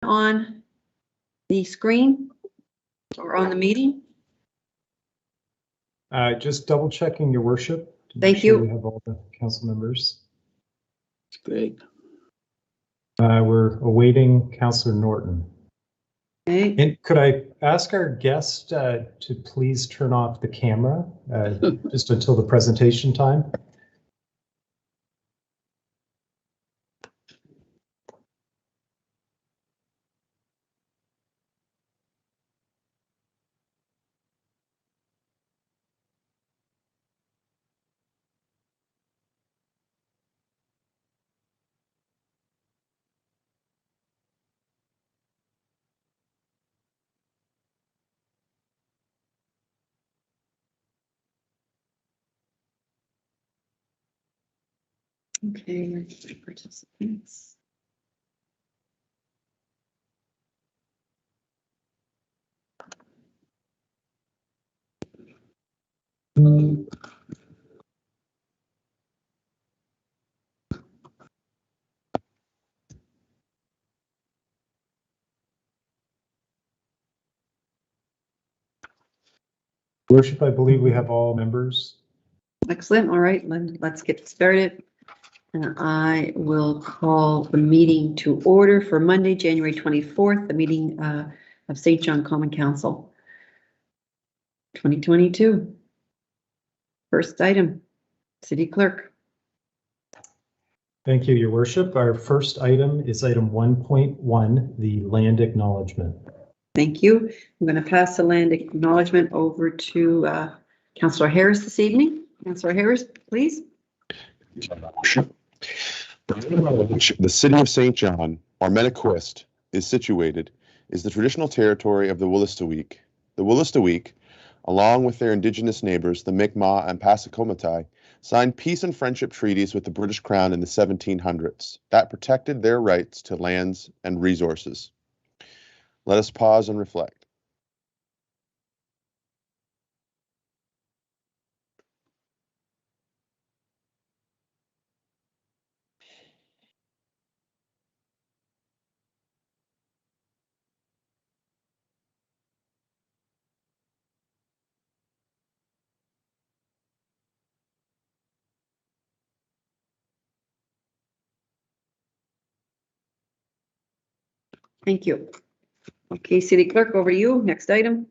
on the screen or on the meeting? Just double checking, Your Worship. To Thank make sure you. we have all the council members. Great. We're awaiting Councillor Norton. Okay. And could I ask our guest to please turn off the camera just until the presentation time? Okay, participants. Worship, I believe we have all members. Excellent. All right, let's get started. And I will call the meeting to order for Monday, January 24th, the meeting of St. John Common Council 2022. First item, City Clerk. Thank you, Your Worship. Our first item is item 1.1, the land acknowledgement. Thank you. I'm going to pass the land acknowledgement over to Councillor Harris this evening. Councillor Harris, please. The city of St. John, or Menaquist, is situated is the traditional territory of the Wolastoqiyik. The Wolastoqiyik, along with their indigenous neighbors, the Mi'kmaq and Passamaquoddy, signed peace and friendship treaties with the British Crown in the 1700s that protected their rights to lands and resources. Let us pause and reflect. Thank you. Okay, City Clerk, over to you. Next item.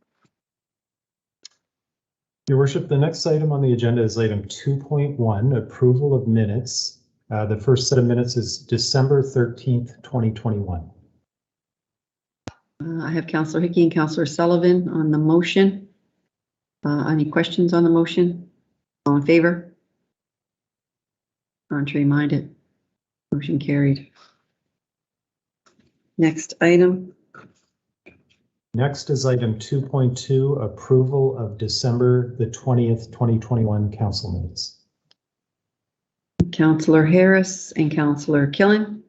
Your Worship, the next item on the agenda is item 2.1, approval of minutes. The first set of minutes is December 13th, 2021. I have Councillor Hickey and Councillor Sullivan on the motion. Any questions on the motion? All in favor? Contrary minded? Motion carried. Next item. Next is item 2.2, approval of December the 20th, 2021 council minutes. Councillor Harris and Councillor Killen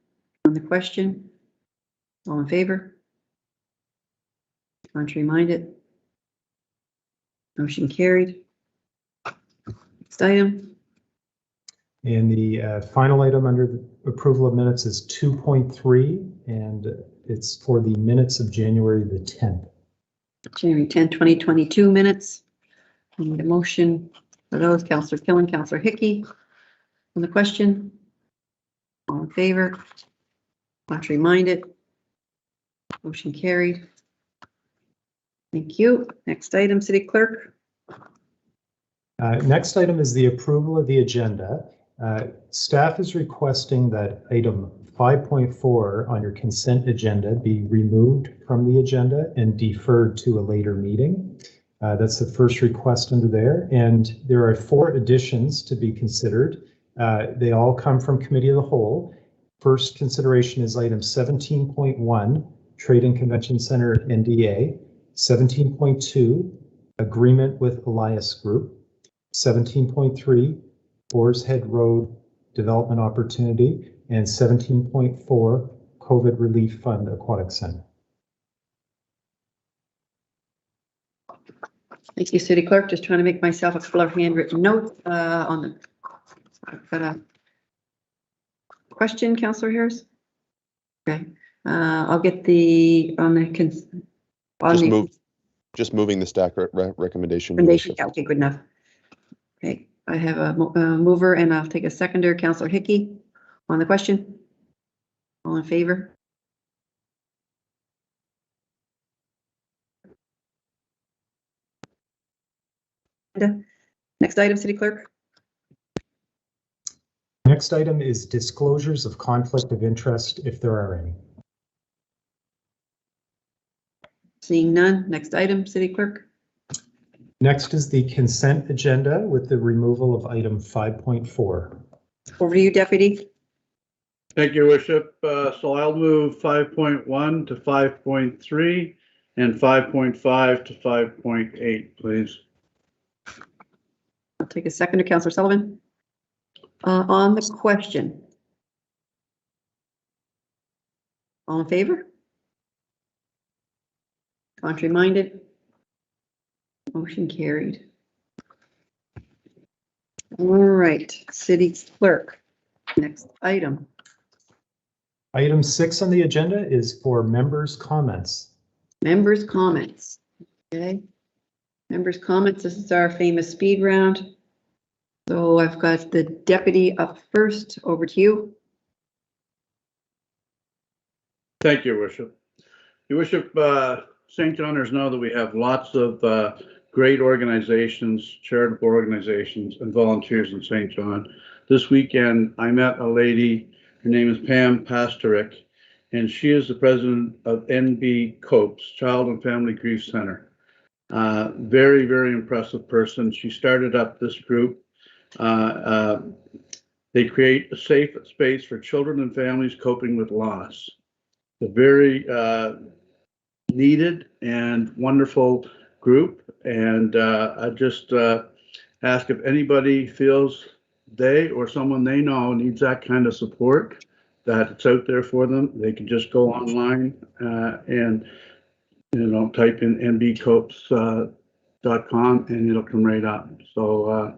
on the question. All in favor? Contrary minded? Motion carried. Next item. And the final item under the approval of minutes is 2.3, and it's for the minutes of January the 10th. January 10, 2022 minutes. I need a motion for those. Councillor Killen, Councillor Hickey on the question. All in favor? Contrary minded? Motion carried. Thank you. Next item, City Clerk. Next item is the approval of the agenda. Staff is requesting that item 5.4 on your consent agenda be removed from the agenda and deferred to a later meeting. That's the first request under there. And there are 4 additions to be considered. They all come from Committee of the Whole. First consideration is item 17.1, Trade and Convention Center NDA. 17.2, agreement with Elias Group. 17.3, Boar's Head Road Development Opportunity, and 17.4, COVID Relief Fund Aquatic Center. Thank you, City Clerk. Just trying to make myself a couple of handwritten notes on the. I've got a question, Councillor Harris. Okay. I'll get the, on the, on Just the move, just moving the staff recommendation. Your recommendation. worship. Yeah, okay, good enough. Okay, I have a mover and I'll take a seconder. Councillor Hickey on the question. All in favor? Next item, City Clerk. Next item is disclosures of conflict of interest, if there are any. Seeing none. Next item, City Clerk. Next is the consent agenda with the removal of item 5.4. Over to you, Deputy. Thank you, Worship. So I'll move 5.1 to 5.3 and 5.5 to 5.8, please. I'll take a seconder. Councillor Sullivan. On the question. All in favor? Contrary minded? Motion carried. All right, City Clerk. Next item. Item 6 on the agenda is for members' comments. Members' comments. Okay. Members' comments. This is our famous speed round. So I've got the deputy up first. Over to you. Thank you, Worship. Your Worship, St. Johners know that we have lots of great organizations, charitable organizations, and volunteers in St. John. This weekend, I met a lady, her name is Pam Pastorik, and she is the president of NB COPES, Child and Family Grief Center. Very, very impressive person. She started up this group. They create a safe space for children and families coping with loss. A very needed and wonderful group, and I just ask if anybody feels they or someone they know needs that kind of support, that it's out there for them. They can just go online and type in nbcopes.com and it'll come right up. So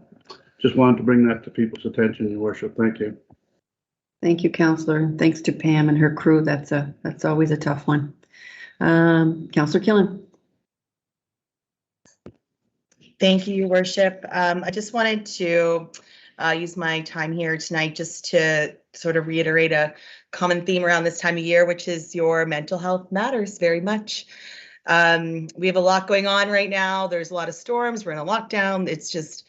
just wanted to bring that to people's attention, Your Worship. Thank you. Thank you, Councillor. Thanks to Pam and her crew. That's always a tough one. Councillor Killen. Thank you, Your Worship. I just wanted to use my time here tonight just to sort of reiterate a common theme around this time of year, which is your mental health matters very much. We have a lot going on right now. There's a lot of storms. We're in a lockdown. It's just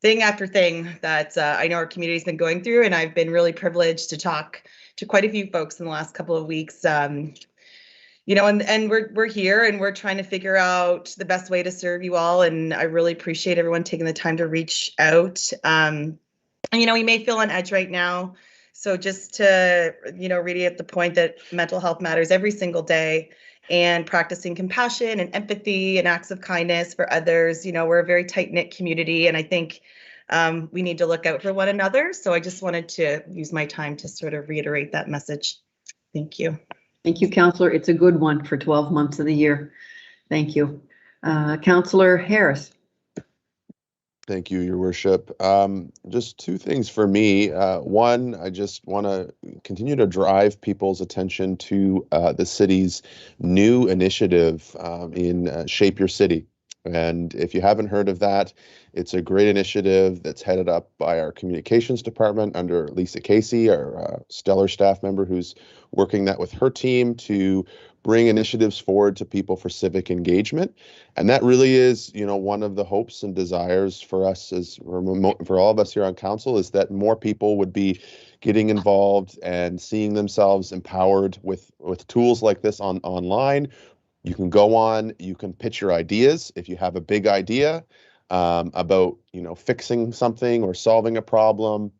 thing after thing that I know our community's been going through, and I've been really privileged to talk to quite a few folks in the last couple of weeks. And we're here and we're trying to figure out the best way to serve you all. And I really appreciate everyone taking the time to reach out. We may feel on edge right now. So just to, reiterate the point that mental health matters every single day, and practicing compassion and empathy and acts of kindness for others. We're a very tight-knit community, and I think we need to look out for one another. So I just wanted to use my time to sort of reiterate that message. Thank you. Thank you, Councillor. It's a good one for 12 months of the year. Thank you. Councillor Harris. Thank you, Your Worship. Just two things for me. One, I just want to continue to drive people's attention to the city's new initiative in Shape Your City. And if you haven't heard of that, it's a great initiative that's headed up by our communications department under Lisa Casey, our stellar staff member who's working that with her team to bring initiatives forward to people for civic engagement. And that really is, one of the hopes and desires for us for all of us here on council, is that more people would be getting involved and seeing themselves empowered with tools like this online. You can go on, you can pitch your ideas. If you have a big idea about, fixing something or solving a problem,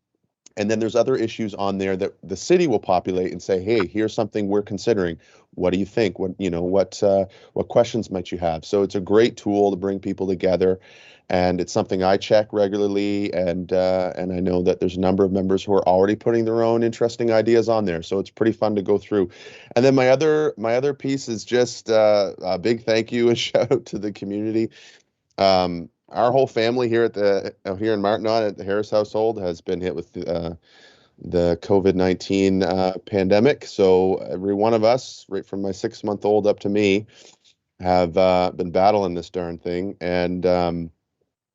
and then there's other issues on there that the city will populate and say, hey, here's something we're considering. What do you think? What questions might you have? So it's a great tool to bring people together, and it's something I check regularly. And I know that there's a number of members who are already putting their own interesting ideas on there. So it's pretty fun to go through. And then my other piece is just a big thank you and shout out to the community. Our whole family here here in Martinon at the Harris household has been hit with the COVID-19 pandemic. So every one of us, right from my 6-month-old up to me, have been battling this darn thing. And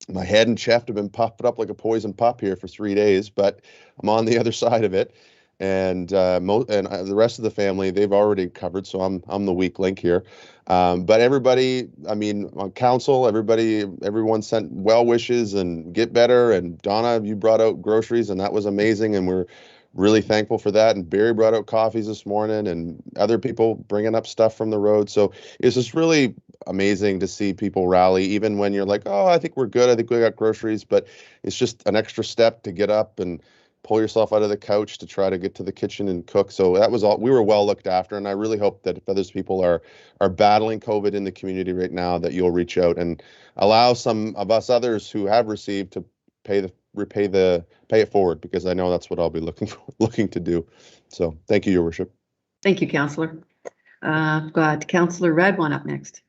my head and chest have been popped up like a poison pup here for 3 days, but I'm on the other side of it. And the rest of the family, they've already covered, so I'm the weak link here. But everybody, I mean, on council, everyone sent well wishes and get better. And Donna, you brought out groceries, and that was amazing, and we're really thankful for that. And Barry brought out coffees this morning, and other people bringing up stuff from the road. So it's just really amazing to see people rally, even when you're like, oh, I think we're good, I think we got groceries, but it's just an extra step to get up and pull yourself out of the couch to try to get to the kitchen and cook. So that was all. We were well looked after, and I really hope that if other people are battling COVID in the community right now, that you'll reach out and allow some of us others who have received to pay it forward, because I know that's what I'll be looking to do. So thank you, Your Worship. Thank you, Councillor. I've got Councillor Radwan up next.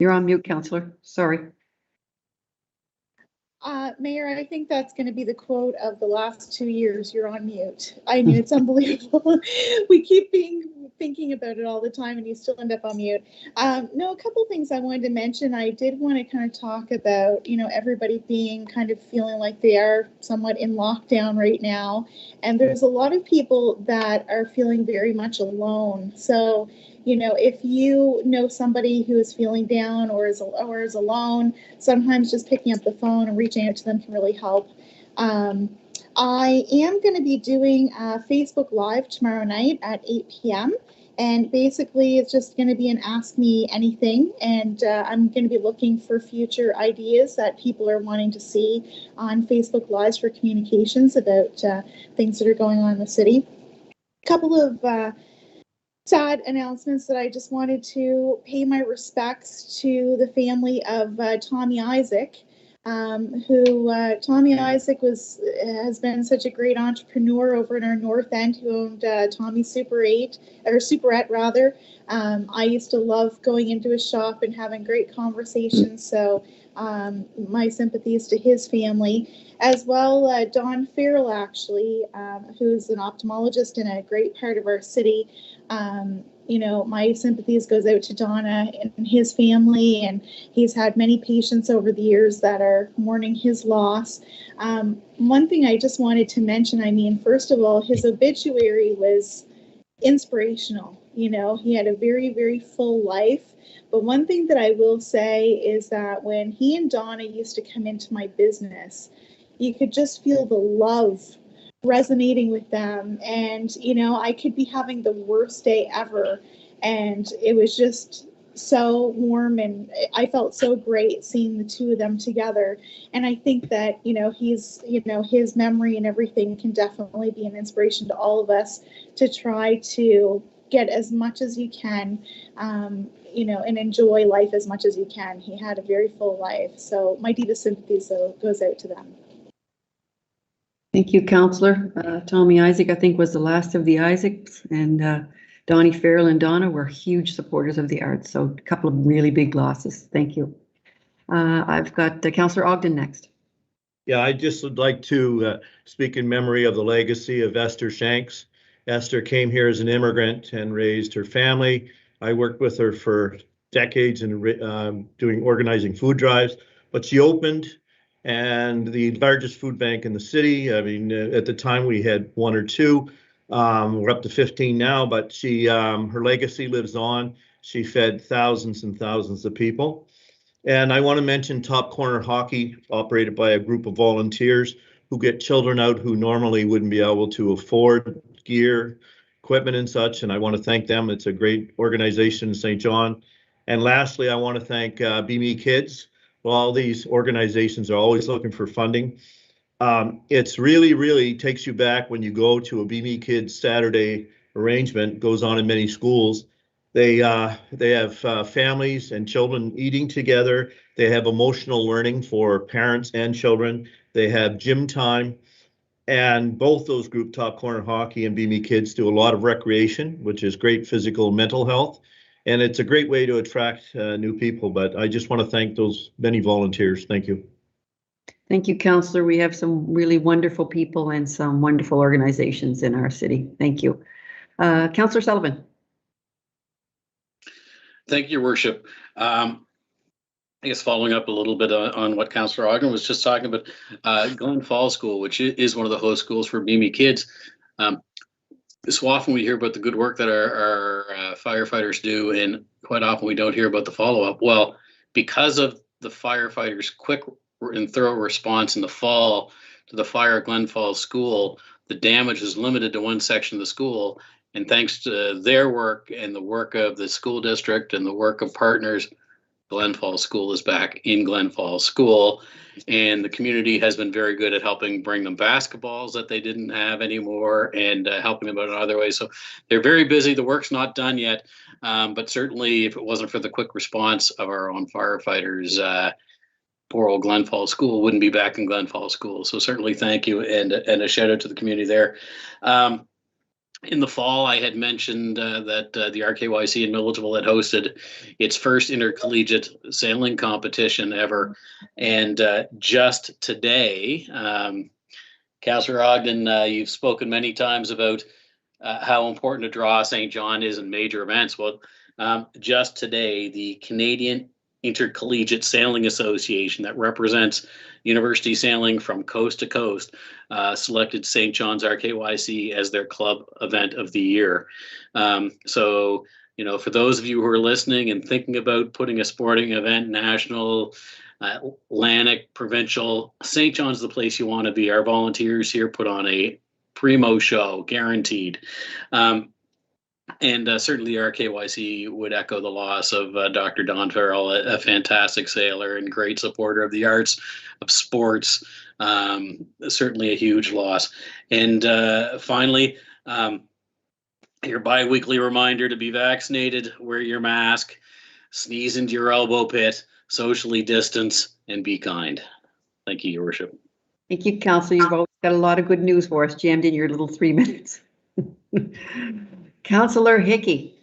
You're on mute, Councillor. Sorry. Mayor, I think that's going to be the quote of the last 2 years. You're on mute. I mean, it's unbelievable. We keep thinking about it all the time, and you still end up on mute. No, a couple things I wanted to mention. I did want to kind of talk about, everybody being kind of feeling like they are somewhat in lockdown right now. And there's a lot of people that are feeling very much alone. So, if you know somebody who is feeling down or is alone, sometimes just picking up the phone and reaching out to them can really help. I am going to be doing a Facebook Live tomorrow night at 8 p.m. And basically, it's just going to be an Ask Me Anything. And I'm going to be looking for future ideas that people are wanting to see on Facebook Lives for communications about things that are going on in the city. A couple of sad announcements that I just wanted to pay my respects to the family of Tommy Isaac, who Tommy Isaac has been such a great entrepreneur over in our North End, who owned Tommy Superette rather. I used to love going into his shop and having great conversations. So my sympathies to his family, as well. Don Farrell, actually, who's an ophthalmologist in a great part of our city. My sympathies goes out to Donna and his family, and he's had many patients over the years that are mourning his loss. One thing I just wanted to mention, first of all, his obituary was inspirational. He had a very, very full life. But one thing that I will say is that when he and Donna used to come into my business, you could just feel the love resonating with them. And, I could be having the worst day ever. And it was just so warm, and I felt so great seeing the two of them together. And I think that, his memory and everything can definitely be an inspiration to all of us to try to get as much as you can, and enjoy life as much as you can. He had a very full life. So my deepest sympathies goes out to them. Thank you, Councillor. Tommy Isaac, I think, was the last of the Isaacs, and Donnie Farrell and Donna were huge supporters of the arts. So a couple of really big losses. Thank you. I've got Councillor Ogden next. Yeah, I just would like to speak in memory of the legacy of Esther Shanks. Esther came here as an immigrant and raised her family. I worked with her for decades in organizing food drives, but she opened and the largest food bank in the city. At the time we had one or two. We're up to 15 now, but her legacy lives on. She fed thousands and thousands of people. And I want to mention Top Corner Hockey, operated by a group of volunteers who get children out who normally wouldn't be able to afford gear, equipment and such. And I want to thank them. It's a great organization in St. John. And lastly, I want to thank Be Me Kids. Well, all these organizations are always looking for funding. It's really takes you back when you go to a Be Me Kids Saturday arrangement, goes on in many schools. They have families and children eating together. They have emotional learning for parents and children. They have gym time. And both those groups, Top Corner Hockey and Be Me Kids, do a lot of recreation, which is great physical and mental health. And it's a great way to attract new people, but I just want to thank those many volunteers. Thank you. Thank you, Councillor. We have some really wonderful people and some wonderful organizations in our city. Thank you. Councillor Sullivan. Thank you, Your Worship. I guess following up a little bit on what Councillor Ogden was just talking about, Glen Falls School, which is one of the host schools for BME kids. So often we hear about the good work that our firefighters do, and quite often we don't hear about the follow-up. Well, because of the firefighters' quick and thorough response in the fall to the fire at Glen Falls School, the damage is limited to one section of the school. And thanks to their work and the work of the school district and the work of partners, Glen Falls School is back in Glen Falls School. And the community has been very good at helping bring them basketballs that they didn't have anymore, and helping them out in other ways. So they're very busy. The work's not done yet. But certainly if it wasn't for the quick response of our own firefighters, poor old Glen Falls School wouldn't be back in Glen Falls School. So certainly thank you, and a shout out to the community there. In the fall, I had mentioned that the RKYC in Milledgeville had hosted its first intercollegiate sailing competition ever. And just today, Councillor Ogden, you've spoken many times about how important a draw St. John is in major events. Well, just today, the Canadian Intercollegiate Sailing Association, that represents university sailing from coast to coast, selected St. John's RKYC as their club event of the year. So, you know, for those of you who are listening and thinking about putting a sporting event, national, Atlantic, provincial, St. John's the place you want to be. Our volunteers here put on a primo show, guaranteed. And certainly RKYC would echo the loss of Dr. Don Farrell, a fantastic sailor and great supporter of the arts, of sports. Certainly a huge loss. And finally, your bi-weekly reminder to be vaccinated, wear your mask, sneeze into your elbow pit, socially distance, and be kind. Thank you, Your Worship. Thank you, Councillor. You've always got a lot of good news for us, jammed in your little 3 minutes. Councillor Hickey.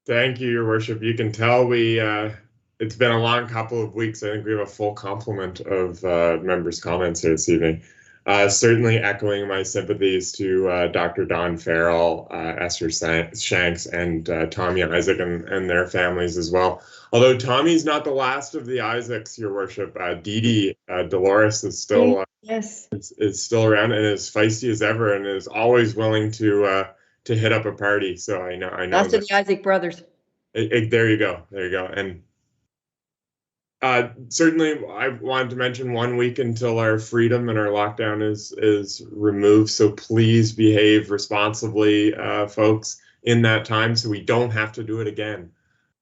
Thank you, Your Worship. You can tell it's been a long couple of weeks. I think we have a full complement of members' comments here this evening. Certainly echoing my sympathies to Dr. Don Farrell, Esther Shanks, and Tommy Isaac and their families as well. Although Tommy's not the last of the Isaacs, Your Worship. Dee Dolores is still yes, is still around and as feisty as ever, and is always willing to hit up a party. So I know. That's to the Isaac brothers. There you go. And certainly, I wanted to mention 1 week until our freedom and our lockdown is removed. So please behave responsibly, folks, in that time, so we don't have to do it again,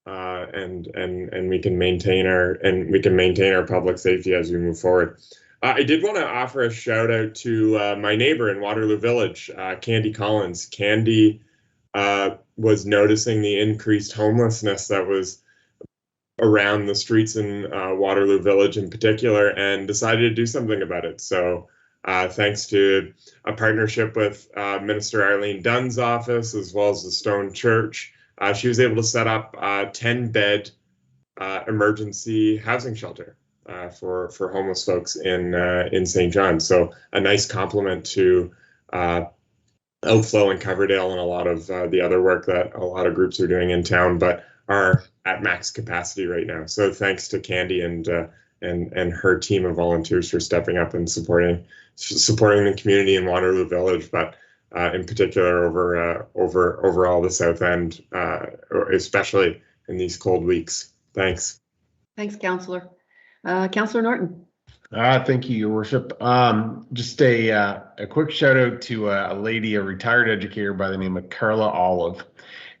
and we can maintain our public safety as we move forward. I did want to offer a shout out to my neighbor in Waterloo Village, Candy Collins. Candy was noticing the increased homelessness that was around the streets in Waterloo Village in particular, and decided to do something about it. So thanks to a partnership with Minister Arlene Dunn's office, as well as the Stone Church, she was able to set up a 10-bed emergency housing shelter for homeless folks in St. John. So a nice compliment to Outflow and Coverdale and a lot of the other work that a lot of groups are doing in town, but are at max capacity right now. So thanks to Candy and her team of volunteers for stepping up and supporting the community in Waterloo Village, but in particular over all the South End, especially in these cold weeks. Thanks. Thanks, Councillor. Councillor Norton. Thank you, Your Worship. Just a quick shout out to a retired educator by the name of Carla Olive.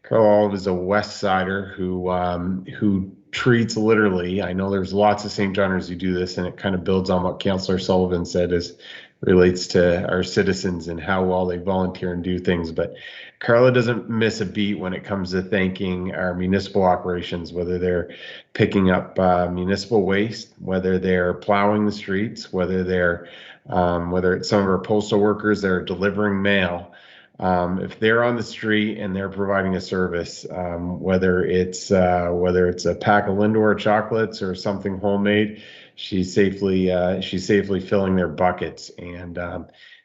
Carla Olive is a West Sider who treats literally, I know there's lots of St. Johners who do this, and it kind of builds on what Councillor Sullivan said as relates to our citizens and how well they volunteer and do things. But Carla doesn't miss a beat when it comes to thanking our municipal operations, whether they're picking up municipal waste, whether they're plowing the streets, whether it's some of our postal workers that are delivering mail. If they're on the street and they're providing a service, whether it's a pack of Lindor chocolates or something homemade, she's safely filling their buckets, and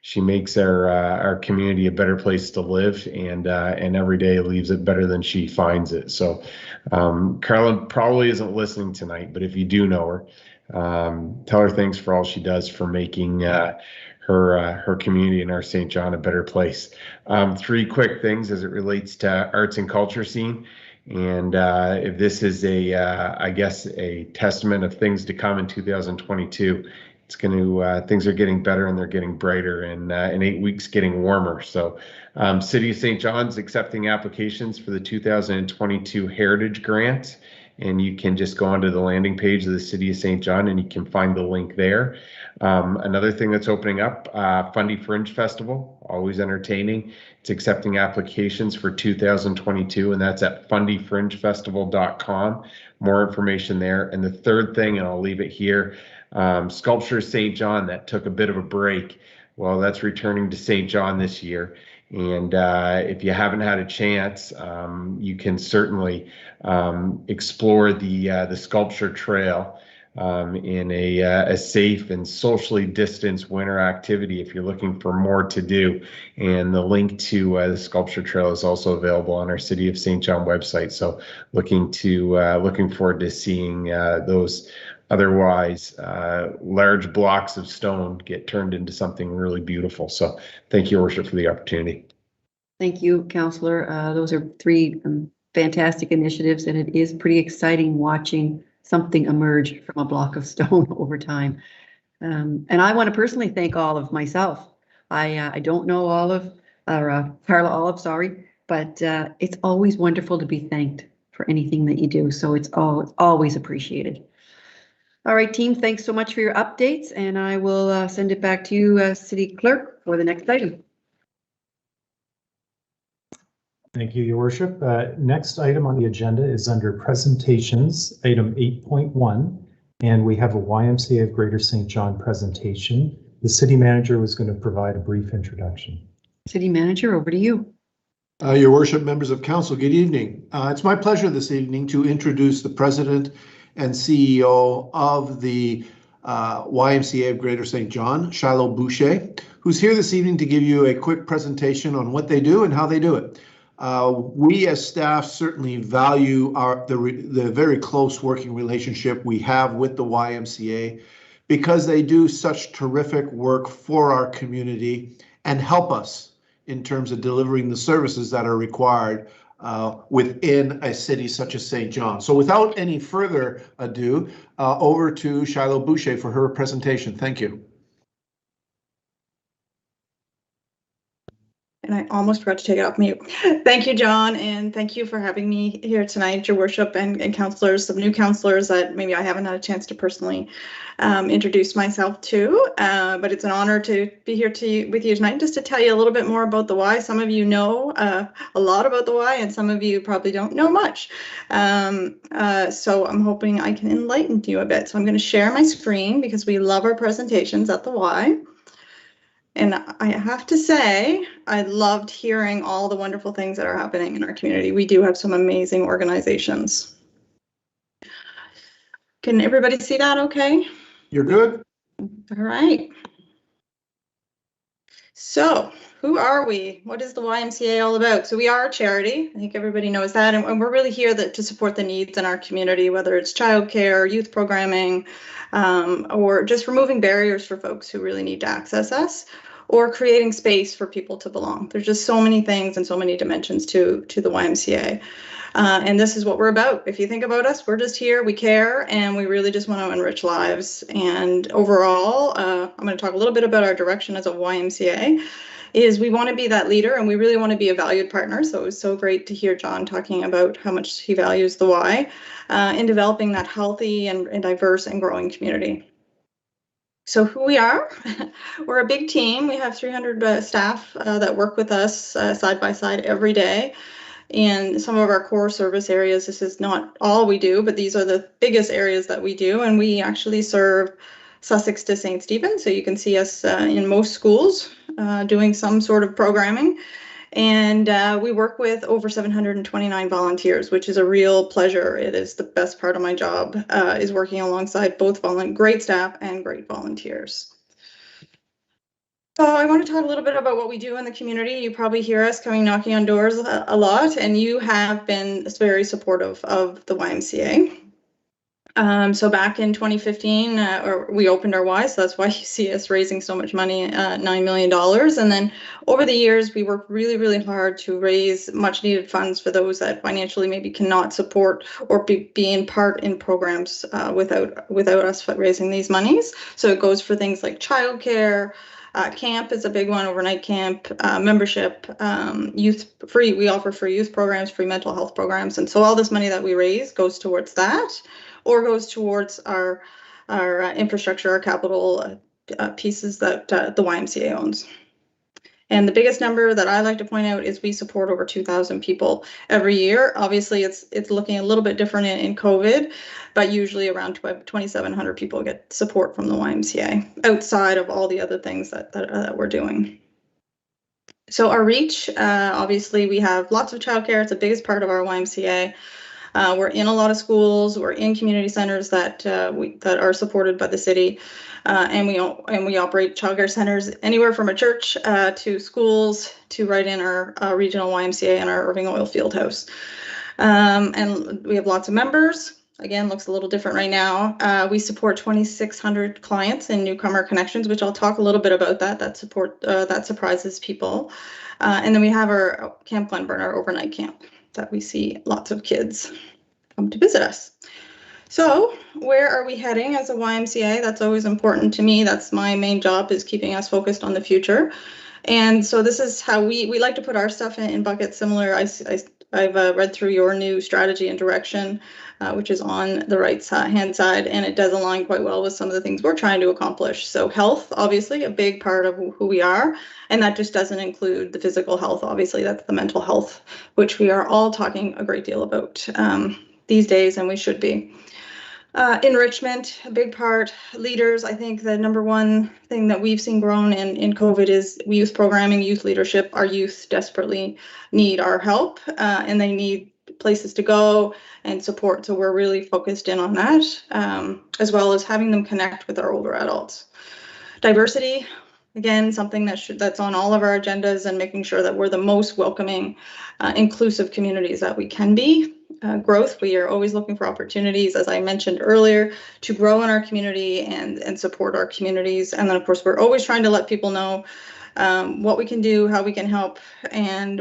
she makes our community a better place to live, and every day leaves it better than she finds it. So Carla probably isn't listening tonight, but if you do know her, tell her thanks for all she does for making her community and our St. John a better place. 3 quick things as it relates to arts and culture scene. And if this is I guess a testament of things to come in 2022, it's going to, things are getting better and they're getting brighter, and in 8 weeks getting warmer. So City of St. John's accepting applications for the 2022 Heritage Grant. And you can just go onto the landing page of the City of St. John and you can find the link there. Another thing that's opening up, Fundy Fringe Festival, always entertaining. It's accepting applications for 2022, and that's at fundyfringefestival.com. More information there. And the third thing, and I'll leave it here, Sculpture St. John, that took a bit of a break. Well, that's returning to St. John this year. And if you haven't had a chance, you can certainly explore the sculpture trail in a safe and socially distanced winter activity if you're looking for more to do. And the link to the sculpture trail is also available on our City of St. John website. So looking forward to seeing those otherwise large blocks of stone get turned into something really beautiful. So thank you, Your Worship, for the opportunity. Thank you, Councillor. Those are 3 fantastic initiatives, and it is pretty exciting watching something emerge from a block of stone over time. And I want to personally thank Olive myself. I don't know Olive, or Carla Olive, sorry, but it's always wonderful to be thanked for anything that you do. So it's always appreciated. All right, team, thanks so much for your updates, and I will send it back to you, City Clerk, for the next item. Thank you, Your Worship. Next item on the agenda is under presentations, item 8.1, and we have a YMCA of Greater St. John presentation. The city manager was going to provide a brief introduction. City manager, over to you. Your Worship, members of council, good evening. It's my pleasure this evening to introduce the president and CEO of the YMCA of Greater St. John, Shiloh Boucher, who's here this evening to give you a quick presentation on what they do and how they do it. We as staff certainly value the very close working relationship we have with the YMCA, because they do such terrific work for our community and help us in terms of delivering the services that are required within a city such as St. John. So without any further ado, over to Shiloh Boucher for her presentation. Thank you. And I almost forgot to take it off mute. Thank you, John, and thank you for having me here tonight, Your Worship, and councillors, some new councillors that maybe I haven't had a chance to personally introduce myself to, but it's an honor to be here with you tonight just to tell you a little bit more about the Y. Some of you know a lot about the Y, and some of you probably don't know much. So I'm hoping I can enlighten you a bit. So I'm going to share my screen because we love our presentations at the Y. And I have to say, I loved hearing all the wonderful things that are happening in our community. We do have some amazing organizations. Can everybody see that okay? You're good. All right. So who are we? What is the YMCA all about? So we are a charity. I think everybody knows that. And we're really here to support the needs in our community, whether it's childcare, youth programming, or just removing barriers for folks who really need to access us, or creating space for people to belong. There's just so many things and so many dimensions to the YMCA. And this is what we're about. If you think about us, we're just here, we care, and we really just want to enrich lives. And overall, I'm going to talk a little bit about our direction as a YMCA, is we want to be that leader and we really want to be a valued partner. So it was so great to hear John talking about how much he values the Y in developing that healthy and diverse and growing community. So who we are, we're a big team. We have 300 staff that work with us side by side every day. And some of our core service areas, this is not all we do, but these are the biggest areas that we do. And we actually serve Sussex to St. Stephen. So you can see us in most schools doing some sort of programming. And we work with over 729 volunteers, which is a real pleasure. It is the best part of my job, is working alongside both great staff and great volunteers. So I want to talk a little bit about what we do in the community. You probably hear us coming knocking on doors a lot, and you have been very supportive of the YMCA. So back in 2015, we opened our Y, so that's why you see us raising so much money, $9 million. And then over the years, we worked really, really hard to raise much needed funds for those that financially maybe cannot support or be in part in programs without us raising these monies. So it goes for things like childcare, camp is a big one, overnight camp, membership, youth free. We offer free youth programs, free mental health programs. And so all this money that we raise goes towards that, or goes towards our infrastructure, our capital pieces that the YMCA owns. And the biggest number that I like to point out is we support over 2,000 people every year. Obviously, it's looking a little bit different in COVID, but usually around 2,700 people get support from the YMCA outside of all the other things that we're doing. So our reach, obviously, we have lots of childcare. It's the biggest part of our YMCA. We're in a lot of schools. We're in community centers that are supported by the city, and we operate childcare centers anywhere from a church to schools to right in our regional YMCA and our Irving Oil Field House. And we have lots of members. Again, looks a little different right now. We support 2,600 clients in newcomer connections, which I'll talk a little bit about that surprises people. And then we have our Camp Glenburn, our overnight camp, that we see lots of kids come to visit us. So where are we heading as a YMCA? That's always important to me. That's my main job, is keeping us focused on the future. And so this is how we like to put our stuff in buckets similar. I've read through your new strategy and direction, which is on the right hand side, and it does align quite well with some of the things we're trying to accomplish. So health, obviously, a big part of who we are, and that just doesn't include the physical health. Obviously, that's the mental health, which we are all talking a great deal about these days, and we should be. Enrichment, a big part. Leaders, I think the number one thing that we've seen grown in COVID is youth programming, youth leadership. Our youth desperately need our help, and they need places to go and support. So we're really focused in on that, as well as having them connect with our older adults. Diversity, again, something that's on all of our agendas, and making sure that we're the most welcoming, inclusive communities that we can be. Growth, we are always looking for opportunities, as I mentioned earlier, to grow in our community and support our communities. And then, of course, we're always trying to let people know what we can do, how we can help, and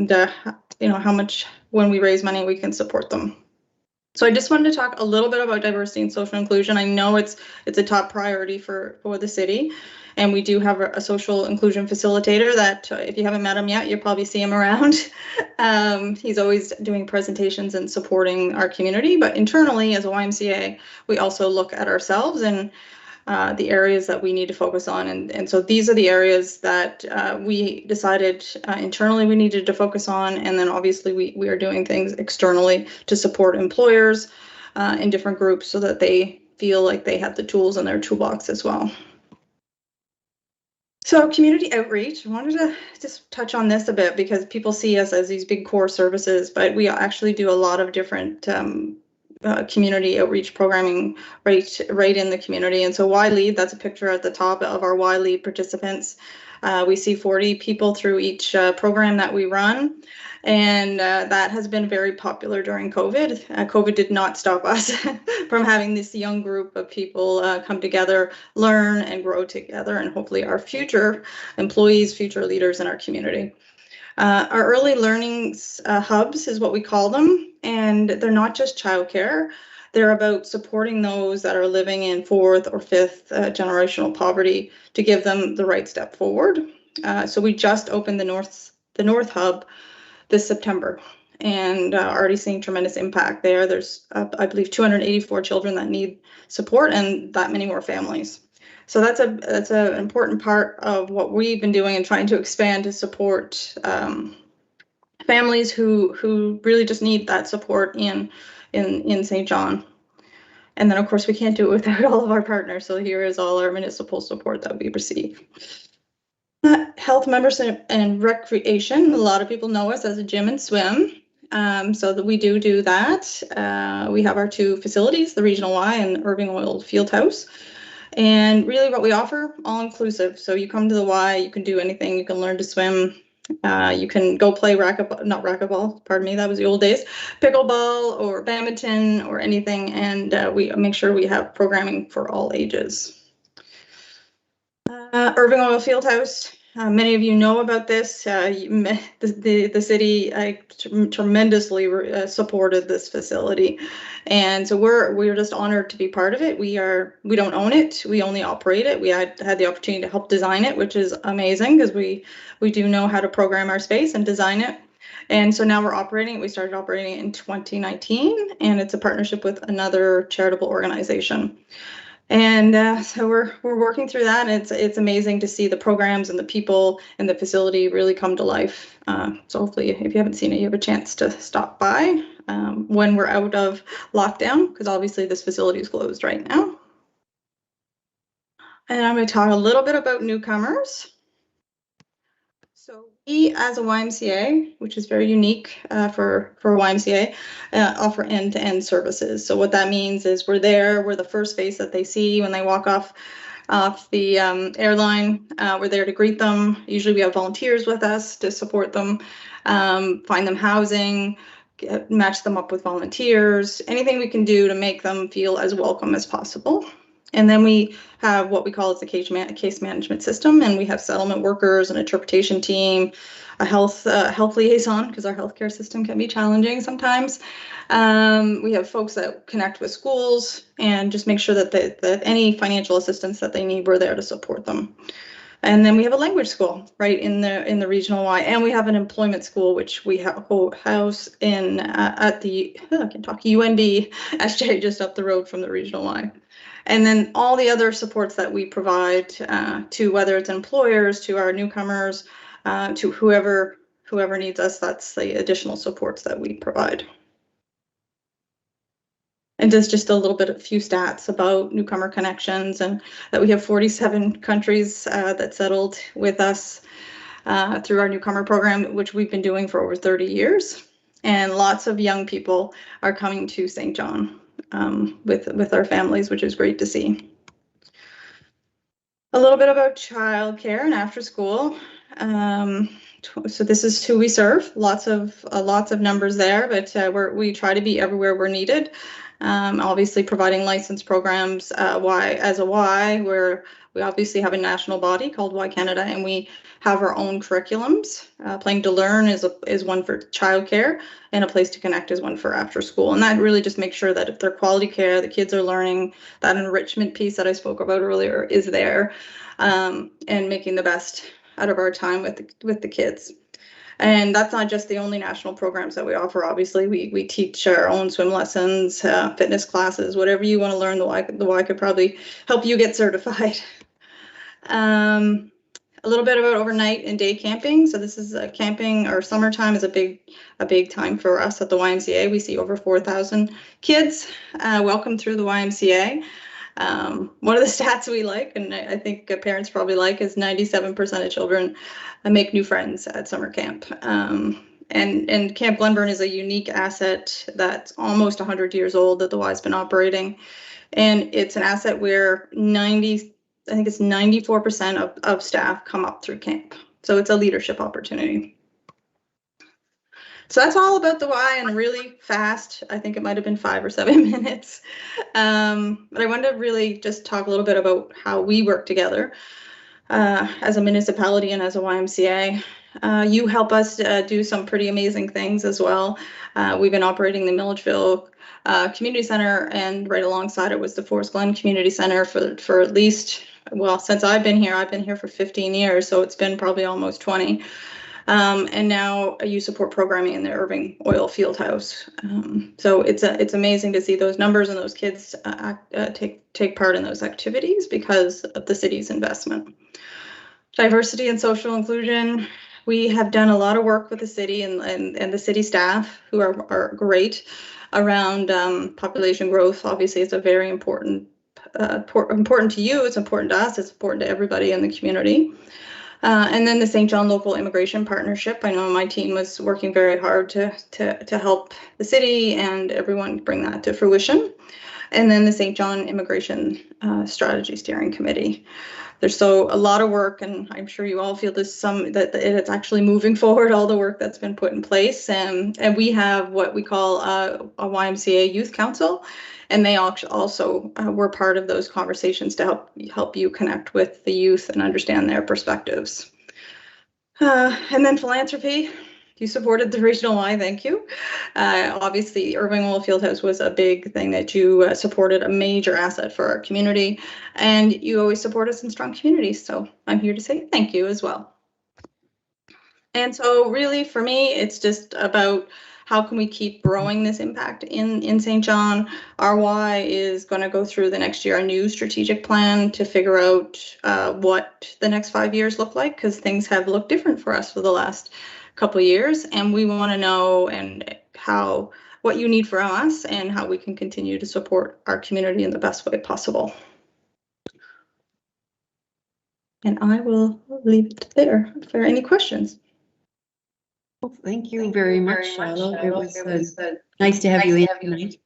how much, when we raise money, we can support them. So I just wanted to talk a little bit about diversity and social inclusion. I know it's a top priority for the city, and we do have a social inclusion facilitator that if you haven't met him yet, you'll probably see him around. He's always doing presentations and supporting our community, but internally as a YMCA, we also look at ourselves and the areas that we need to focus on. And so these are the areas that we decided internally we needed to focus on. And then obviously we are doing things externally to support employers in different groups so that they feel like they have the tools in their toolbox as well. So community outreach, I wanted to just touch on this a bit because people see us as these big core services, but we actually do a lot of different community outreach programming right in the community. And so Y Lead, that's a picture at the top of our Y Lead participants. We see 40 people through each program that we run, and that has been very popular during COVID. COVID did not stop us from having this young group of people come together, learn and grow together, and hopefully our future employees, future leaders in our community. Our early learnings hubs is what we call them, and they're not just childcare. They're about supporting those that are living in 4th or 5th generational poverty to give them the right step forward. So we just opened the North Hub this September, and already seeing tremendous impact there. There's, I believe, 284 children that need support, and that many more families. So that's an important part of what we've been doing and trying to expand to support families who really just need that support in St. John. And then, of course, we can't do it without all of our partners. So here is all our municipal support that we receive. Health, members, and recreation. A lot of people know us as a gym and swim. So that we do that. We have our 2 facilities, the Regional Y and Irving Oil Fieldhouse. And really what we offer, all inclusive. So you come to the Y, you can do anything. You can learn to swim. You can go play not racquetball, pardon me, that was the old days, pickleball or badminton or anything. And we make sure we have programming for all ages. Irving Oil Fieldhouse. Many of you know about this. The city tremendously supported this facility, and so we're just honored to be part of it. We don't own it; we only operate it. We had the opportunity to help design it, which is amazing because we do know how to program our space and design it. And so now we're operating it. We started operating it in 2019, and it's a partnership with another charitable organization. And so we're working through that, and it's amazing to see the programs and the people and the facility really come to life. So hopefully, if you haven't seen it, you have a chance to stop by when we're out of lockdown, because obviously this facility is closed right now. And I'm going to talk a little bit about newcomers. So we, as a YMCA, which is very unique for a YMCA, offer end-to-end services. So what that means is we're the first face that they see when they walk off the airline. We're there to greet them. Usually we have volunteers with us to support them, find them housing, match them up with volunteers, anything we can do to make them feel as welcome as possible. And then we have what we call as the case management system, and we have settlement workers, an interpretation team, a health liaison, because our healthcare system can be challenging sometimes. We have folks that connect with schools and just make sure that any financial assistance that they need, we're there to support them. And then we have a language school right in the Regional Y, and we have an employment school which we house in at the UNB SJ, just up the road from the Regional Y. And then all the other supports that we provide to whether it's employers, to our newcomers, to whoever needs us, that's the additional supports that we provide. And just a few stats about newcomer connections, and that we have 47 countries that settled with us through our newcomer program, which we've been doing for over 30 years. And lots of young people are coming to St. John with our families, which is great to see. A little bit about childcare and after school. So this is who we serve. Lots of numbers there, but we try to be everywhere we're needed. Obviously providing licensed programs as a Y, where we obviously have a national body called Y Canada, and we have our own curriculums. Playing to Learn is one for childcare, and A Place to Connect is one for after school. And that really just makes sure that if they're quality care, the kids are learning, that enrichment piece that I spoke about earlier is there, and making the best out of our time with the kids. And that's not just the only national programs that we offer. Obviously, we teach our own swim lessons, fitness classes, whatever you want to learn. The Y could probably help you get certified. A little bit about overnight and day camping. So this is camping, or summertime is a big time for us at the YMCA. We see over 4,000 kids welcome through the YMCA. One of the stats we like, and I think parents probably like, is 97% of children make new friends at summer camp. And Camp Glenburn is a unique asset that's almost 100 years old that the Y's been operating. And it's an asset where 94% of staff come up through camp. So it's a leadership opportunity. So that's all about the Y, and really fast. I think it might have been 5 or 7 minutes. But I wanted to really just talk a little bit about how we work together as a municipality and as a YMCA. You help us do some pretty amazing things as well. We've been operating the Milledgeville Community Center, and right alongside it was the Forest Glen Community Center for at least, well, since I've been here for 15 years, so it's been probably almost 20. And now you support programming in the Irving Oil Fieldhouse. So it's amazing to see those numbers and those kids take part in those activities because of the city's investment. Diversity and social inclusion. We have done a lot of work with the city and the city staff, who are great, around population growth. Obviously, it's a very important to you. It's important to us. It's important to everybody in the community. And then the St. John Local Immigration Partnership. I know my team was working very hard to help the city and everyone bring that to fruition. And then the St. John Immigration Strategy Steering Committee. There's a lot of work, and I'm sure you all feel this that it's actually moving forward, all the work that's been put in place. And we have what we call a YMCA Youth Council, and they also were part of those conversations to help you connect with the youth and understand their perspectives. And then philanthropy. You supported the Regional Y, thank you. Obviously, Irving Oil Fieldhouse was a big thing that you supported, a major asset for our community, and you always support us in strong communities, so I'm here to say thank you as well. And so really, for me, it's just about how can we keep growing this impact in St. John. Our Y is going to go through the next year a new strategic plan to figure out what the next 5 years look like, because things have looked different for us for the last couple of years, and we want to know what you need from us and how we can continue to support our community in the best way possible. And I will leave it there for any questions. Well, thank you very much, Shiloh. It was nice to have you in tonight.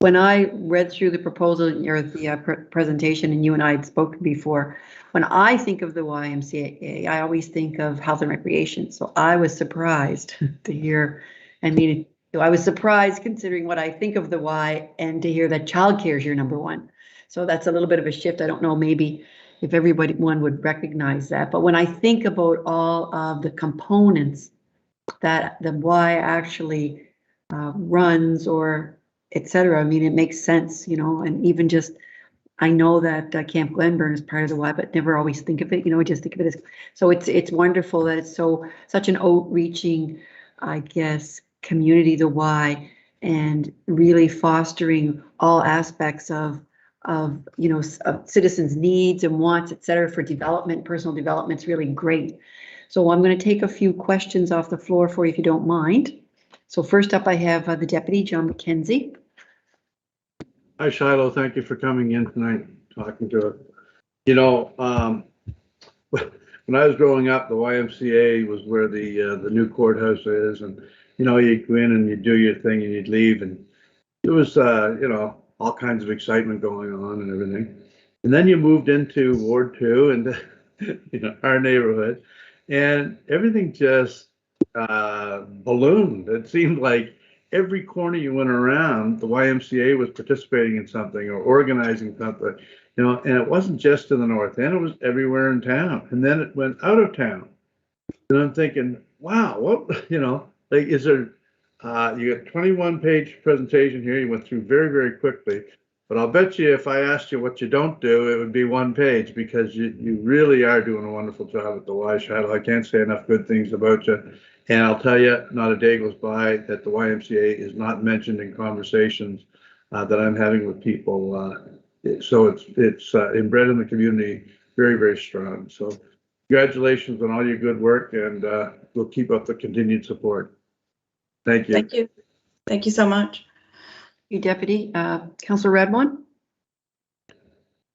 When I read through the proposal or the presentation, and you and I had spoken before, when I think of the YMCA, I always think of health and recreation. So I was surprised to hear, I was surprised considering what I think of the Y, and to hear that childcare is your number one. So that's a little bit of a shift. I don't know, maybe if one would recognize that. But when I think about all of the components that the Y actually runs, or etc., I mean, it makes sense, and even just, I know that Camp Glenburn is part of the Y, but never always think of it, just think of it as, so it's wonderful that it's such an outreaching, I guess, community, the Y, and really fostering all aspects of citizens' needs and wants, etc., for development, personal development. It's really great. So I'm going to take a few questions off the floor for you, if you don't mind. So first up, I have the Deputy, John Mckenzie. Hi, Shiloh. Thank you for coming in tonight, talking to us. When I was growing up, the YMCA was where the new courthouse is, and you'd go in and you'd do your thing and you'd leave, and it was all kinds of excitement going on and everything. And then you moved into Ward 2 and our neighborhood, and everything just ballooned. It seemed like every corner you went around, the YMCA was participating in something or organizing something, and it wasn't just in the north end, it was everywhere in town. And then it went out of town. And I'm thinking, wow, what, is there, you got 21-page presentation here, you went through very, very quickly, but I'll bet you if I asked you what you don't do, it would be 1 page, because you really are doing a wonderful job at the Y, Shiloh. I can't say enough good things about you. And I'll tell you, not a day goes by that the YMCA is not mentioned in conversations that I'm having with people. So it's inbred in the community, very, very strong. So congratulations on all your good work, and we'll keep up the continued support. Thank you. Thank you. Thank you so much. You, Deputy. Councillor Redmond.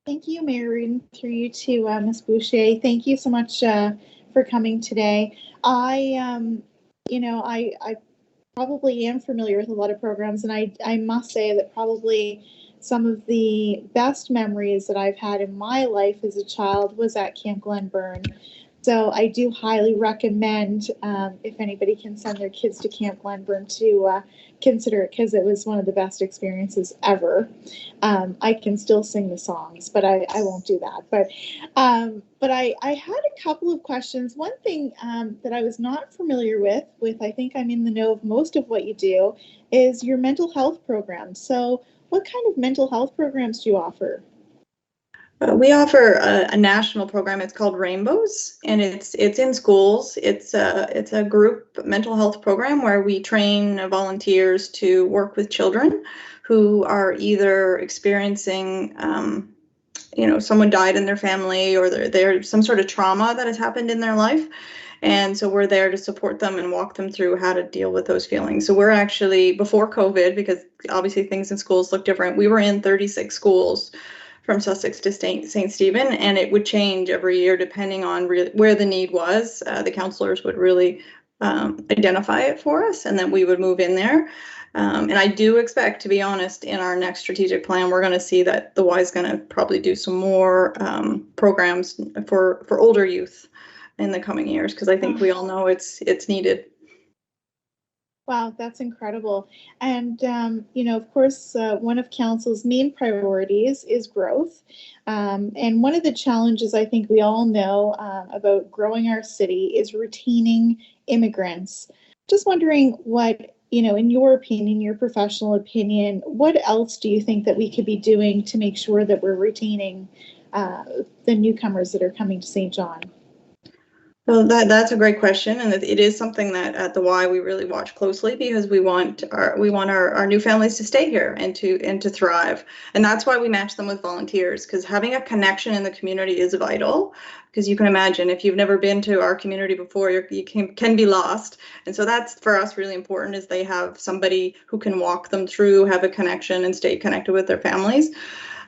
Thank you, Mayor Reading, through you to Ms. Boucher. Thank you so much for coming today. I probably am familiar with a lot of programs, and I must say that probably some of the best memories that I've had in my life as a child was at Camp Glenburn. So I do highly recommend, if anybody can send their kids to Camp Glenburn, to consider it, because it was one of the best experiences ever. I can still sing the songs, but I won't do that. But I had a couple of questions. One thing that I was not familiar with, I think I'm in the know of most of what you do, is your mental health program. So what kind of mental health programs do you offer? We offer a national program. It's called Rainbows, and it's in schools. It's a group mental health program where we train volunteers to work with children who are either experiencing, someone died in their family, or there's some sort of trauma that has happened in their life. And so we're there to support them and walk them through how to deal with those feelings. So we're actually, before COVID, because obviously things in schools look different, we were in 36 schools from Sussex to St. Stephen, and it would change every year depending on where the need was. The counselors would really identify it for us, and then we would move in there. And I do expect, to be honest, in our next strategic plan, we're going to see that the Y is going to probably do some more programs for older youth in the coming years, because I think we all know it's needed. Wow, that's incredible. And, of course, one of Council's main priorities is growth. And one of the challenges I think we all know about growing our city is retaining immigrants. Just wondering what, in your opinion, your professional opinion, what else do you think that we could be doing to make sure that we're retaining the newcomers that are coming to St. John? Well, that's a great question, and it is something that at the Y we really watch closely, because we want our new families to stay here and to thrive, and that's why we match them with volunteers, because having a connection in the community is vital. Because you can imagine, if you've never been to our community before, you can be lost, and so that's for us really important, is they have somebody who can walk them through, have a connection, and stay connected with their families.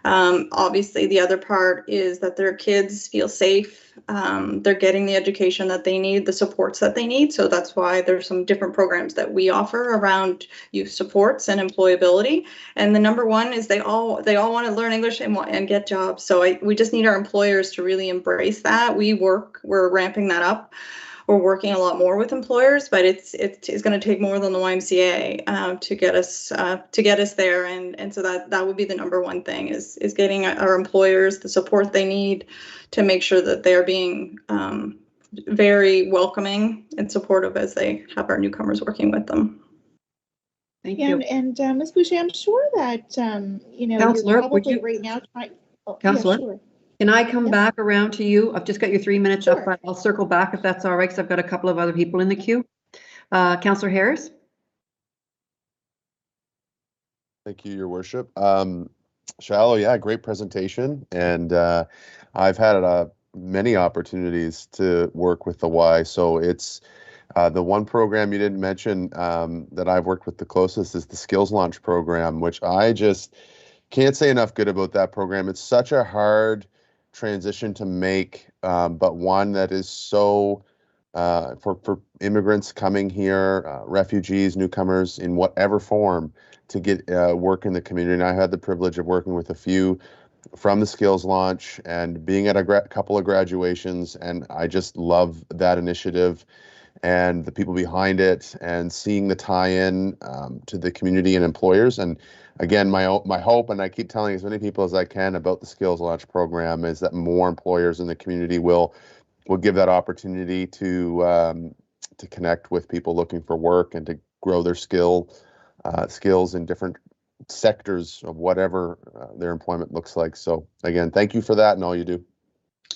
Obviously, the other part is that their kids feel safe. They're getting the education that they need, the supports that they need. So that's why there's some different programs that we offer around youth supports and employability. And the number one is they all want to learn English and get jobs. So we just need our employers to really embrace that. We're ramping that up. We're working a lot more with employers, but it's going to take more than the YMCA to get us there, and so that would be the number one thing is getting our employers the support they need to make sure that they're being very welcoming and supportive as they have our newcomers working with them. Thank you. And Ms. Boucher, I'm sure that Councillor, you're probably right now trying. Councillor? Yeah, sure. Can I come back around to you? I've just got your 3 minutes up, Sure. but I'll circle back if that's all right, because I've got a couple of other people in the queue. Councillor Harris? Thank you, Your Worship. Shallow, yeah, great presentation. And I've had many opportunities to work with the Y. So it's the one program you didn't mention that I've worked with the closest is the Skills Launch program, which I just can't say enough good about that program. It's such a hard transition to make, but one that is so for immigrants coming here, refugees, newcomers in whatever form, to get work in the community. And I had the privilege of working with a few from the Skills Launch and being at a couple of graduations, and I just love that initiative and the people behind it, and seeing the tie-in to the community and employers. And again, my hope, and I keep telling as many people as I can about the Skills Launch program, is that more employers in the community will give that opportunity to connect with people looking for work and to grow their skills in different sectors of whatever their employment looks like. So again, thank you for that and all you do.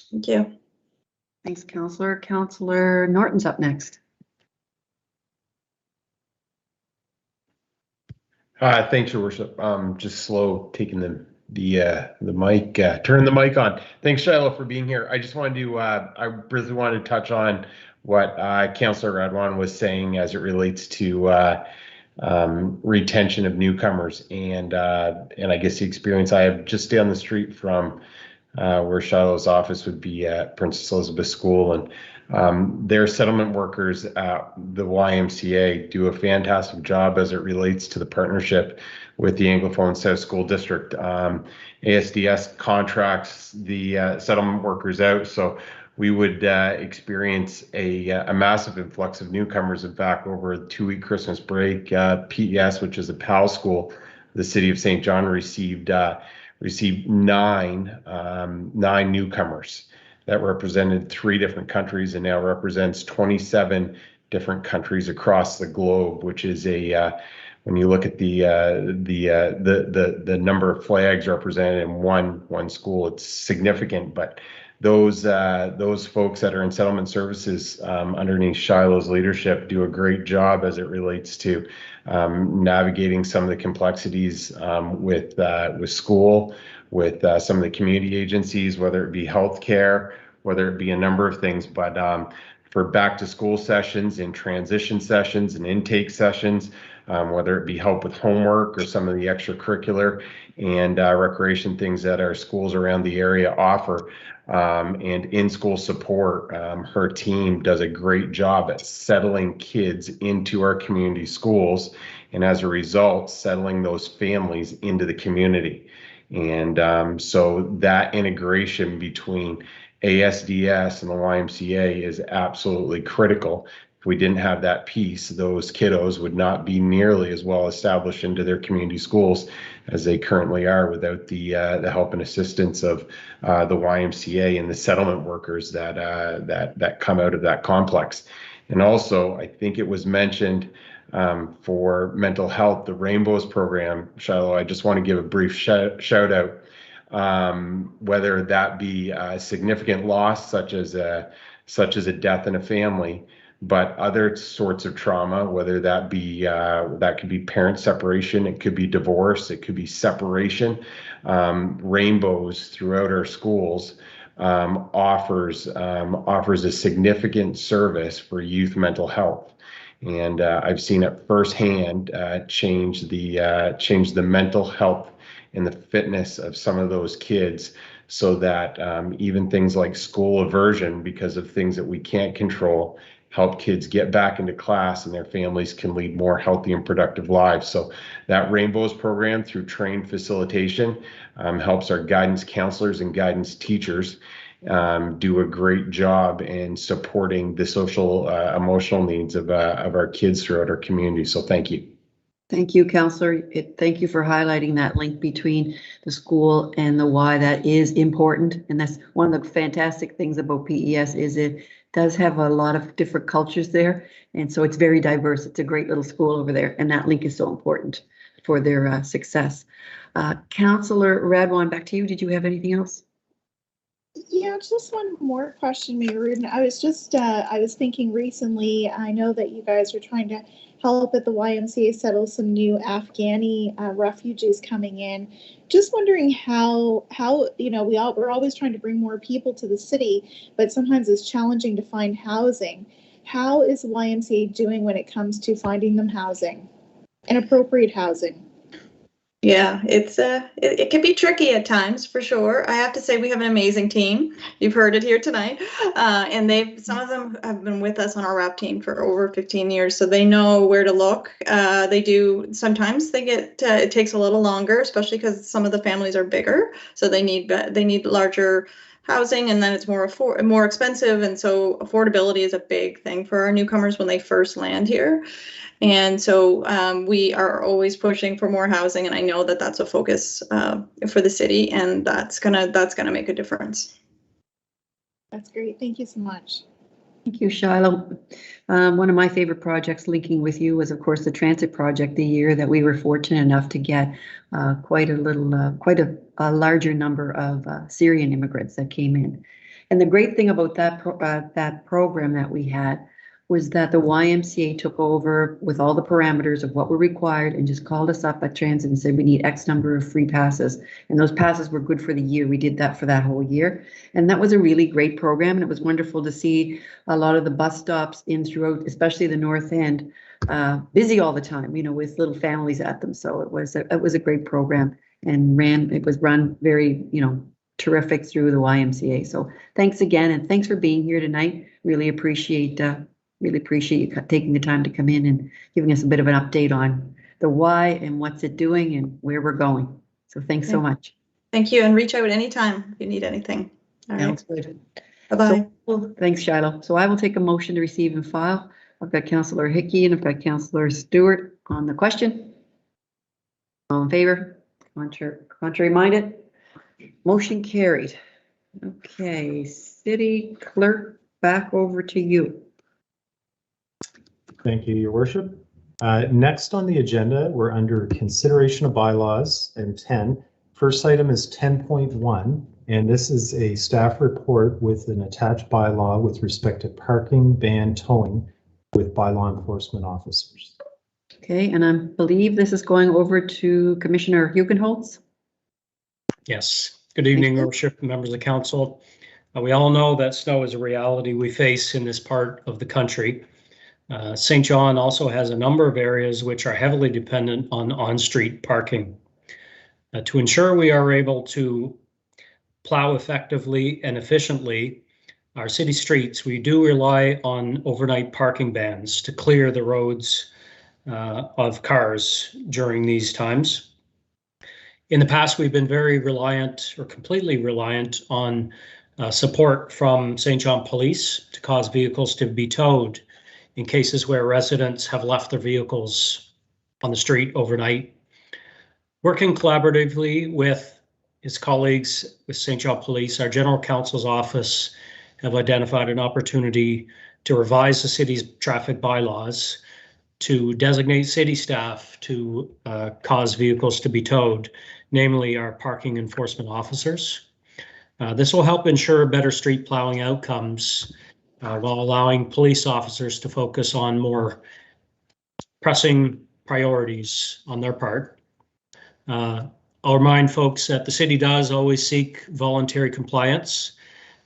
Thank you. Thanks, Councillor. Councillor Norton's up next. Thanks, Your Worship. Just slow taking the mic, turning the mic on. Thanks, Shiloh, for being here. I just wanted to, I really wanted to touch on what Councillor Radwan was saying as it relates to retention of newcomers, and I guess the experience I have just down the street from where Shiloh's office would be at Princess Elizabeth School, and their settlement workers at the YMCA do a fantastic job as it relates to the partnership with the Anglophone South School District. ASDS contracts the settlement workers out, so we would experience a massive influx of newcomers. In fact, over a 2-week Christmas break, PES, which is a PAL school, the City of St. John received 9 newcomers that represented 3 different countries, and now represents 27 different countries across the globe, which is when you look at the number of flags represented in one school, it's significant. But those folks that are in settlement services underneath Shiloh's leadership do a great job as it relates to navigating some of the complexities with school, with some of the community agencies, whether it be healthcare, whether it be a number of things. But for back to school sessions and transition sessions and intake sessions, whether it be help with homework or some of the extracurricular and recreation things that our schools around the area offer, and in-school support. Her team does a great job at settling kids into our community schools, and as a result, settling those families into the community. And so that integration between ASDS and the YMCA is absolutely critical. If we didn't have that piece, those kiddos would not be nearly as well established into their community schools as they currently are without the help and assistance of the YMCA and the settlement workers that come out of that complex. And also, I think it was mentioned for mental health, the Rainbows program. Shiloh, I just want to give a brief shout out. Whether that be a significant loss, such as a death in a family, but other sorts of trauma, whether that be that could be parent separation, it could be divorce, it could be separation. Rainbows throughout our schools offers a significant service for youth mental health. And I've seen it firsthand change the mental health and the fitness of some of those kids, so that even things like school aversion, because of things that we can't control, help kids get back into class and their families can lead more healthy and productive lives. So that Rainbows program, through trained facilitation, helps our guidance counselors and guidance teachers do a great job in supporting the social emotional needs of our kids throughout our community. So thank you. Thank you, Councillor. Thank you for highlighting that link between the school and the Y. That is important, and that's one of the fantastic things about PES is it does have a lot of different cultures there, and so it's very diverse. It's a great little school over there, and that link is so important for their success. Councillor Radwan, back to you. Did you have anything else? Yeah, just one more question, Mayor. I was thinking recently, I know that you guys are trying to help at the YMCA settle some new Afghani refugees coming in. Just wondering how we're always trying to bring more people to the city, but sometimes it's challenging to find housing. How is the YMCA doing when it comes to finding them housing and appropriate housing? Yeah, it can be tricky at times, for sure. I have to say we have an amazing team. You've heard it here tonight, and some of them have been with us on our RAP team for over 15 years, so they know where to look. They do. Sometimes it takes a little longer, especially because some of the families are bigger, so they need larger housing, and then it's more expensive, and so affordability is a big thing for our newcomers when they first land here. And so we are always pushing for more housing, and I know that that's a focus for the city, and that's gonna make a difference. That's great. Thank you so much. Thank you, Shiloh. One of my favorite projects linking with you was, of course, the transit project. The year that we were fortunate enough to get quite a larger number of Syrian immigrants that came in. And the great thing about that program that we had was that the YMCA took over with all the parameters of what were required and just called us up at transit and said, we need X number of free passes. And those passes were good for the year. We did that for that whole year. And that was a really great program. And it was wonderful to see a lot of the bus stops in throughout, especially the North End, busy all the time, with little families at them. So it was a great program, and it was run very, terrific through the YMCA. So thanks again. And thanks for being here tonight. Really appreciate you taking the time to come in and giving us a bit of an update on the why and what's it doing and where we're going. So thanks so much. Thank you, and reach out anytime if you need anything. All right. Sounds good. Bye-bye. So, thanks, Shiloh. So I will take a motion to receive and file. I've got Councillor Hickey and I've got Councillor Stewart on the question. All in favor? Contrary minded? Motion carried. Okay, City Clerk, back over to you. Thank you, Your Worship. Next on the agenda, we're under consideration of bylaws and 10. First item is 10.1, and this is a staff report with an attached bylaw with respect to parking ban towing with bylaw enforcement officers. Okay, and I believe this is going over to Commissioner Hugenholtz. Yes. Good evening, Your Worship, members of the council. We all know that snow is a reality we face in this part of the country. St. John also has a number of areas which are heavily dependent on on-street parking. To ensure we are able to plow effectively and efficiently our city streets, we do rely on overnight parking bans to clear the roads of cars during these times. In the past, we've been very reliant or completely reliant on support from St. John Police to cause vehicles to be towed in cases where residents have left their vehicles on the street overnight. Working collaboratively with his colleagues with St. John Police, our General Counsel's office have identified an opportunity to revise the city's traffic bylaws to designate city staff to cause vehicles to be towed, namely our parking enforcement officers. This will help ensure better street plowing outcomes while allowing police officers to focus on more pressing priorities on their part. I'll remind folks that the city does always seek voluntary compliance.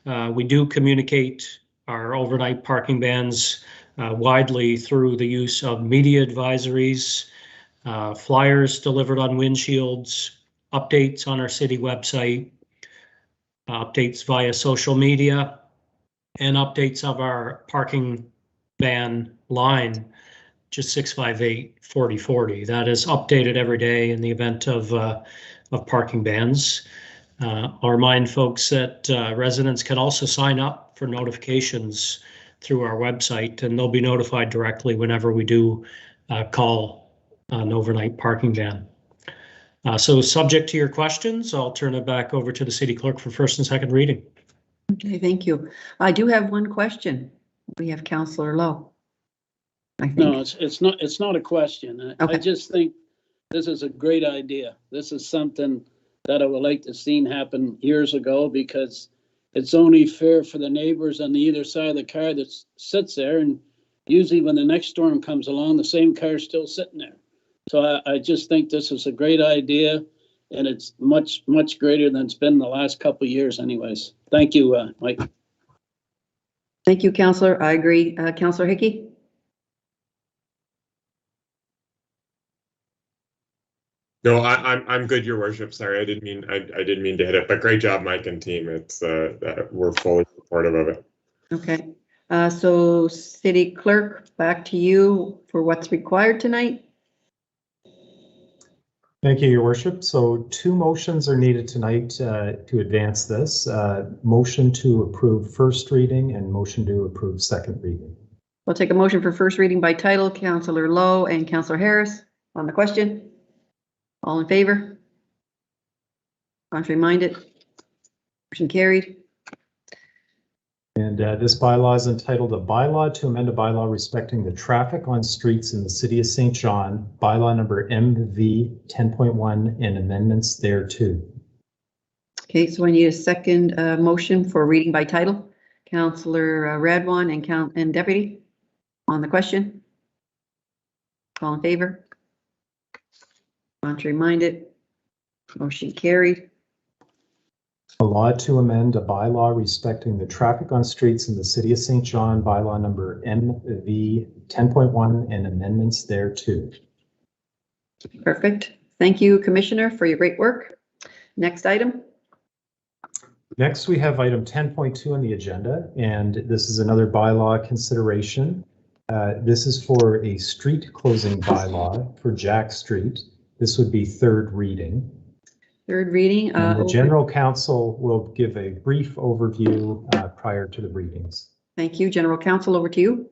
We do communicate our overnight parking bans widely through the use of media advisories, flyers delivered on windshields, updates on our city website, updates via social media, and updates of our parking ban line, just 658-4040. That is updated every day in the event of parking bans. I'll remind folks that residents can also sign up for notifications through our website, and they'll be notified directly whenever we do call an overnight parking ban. So subject to your questions, I'll turn it back over to the city clerk for first and second reading. Okay, thank you. I do have one question. We have Councillor Lowe. I think. No, it's not a question. Okay. I just think this is a great idea. This is something that I would like to see happen years ago, because it's only fair for the neighbors on the either side of the car that sits there, and usually when the next storm comes along, the same car's still sitting there. So I just think this is a great idea, and it's much, much greater than it's been the last couple of years anyways. Thank you, Mike. Thank you, Councillor. I agree. Councillor Hickey? No, I'm good, Your Worship. Sorry, I didn't mean to hit it, but great job, Mike and team. It's we're fully supportive of it. Okay. So City Clerk, back to you for what's required tonight. Thank you, Your Worship. So two motions are needed tonight to advance this. Motion to approve first reading and motion to approve second reading. We'll take a motion for first reading by title. Councillor Lowe and Councillor Harris on the question. All in favor? Contrary minded? Motion carried. And this bylaw is entitled "A Bylaw to Amend a Bylaw Respecting the Traffic on Streets in the City of St. John, Bylaw number MV 10.1 and amendments thereto." Okay, so I need a second motion for reading by title. Councillor Radwan and Deputy on the question. All in favor? Contrary minded? Motion carried. A law to amend a bylaw respecting the traffic on streets in the City of St. John, Bylaw number MV 10.1 and amendments thereto. Perfect. Thank you, Commissioner, for your great work. Next item. Next, we have item 10.2 on the agenda, and this is another bylaw consideration. This is for a street closing bylaw for Jack Street. This would be third reading. Third reading. The General Counsel will give a brief overview prior to the readings. Thank you. General Counsel, over to you.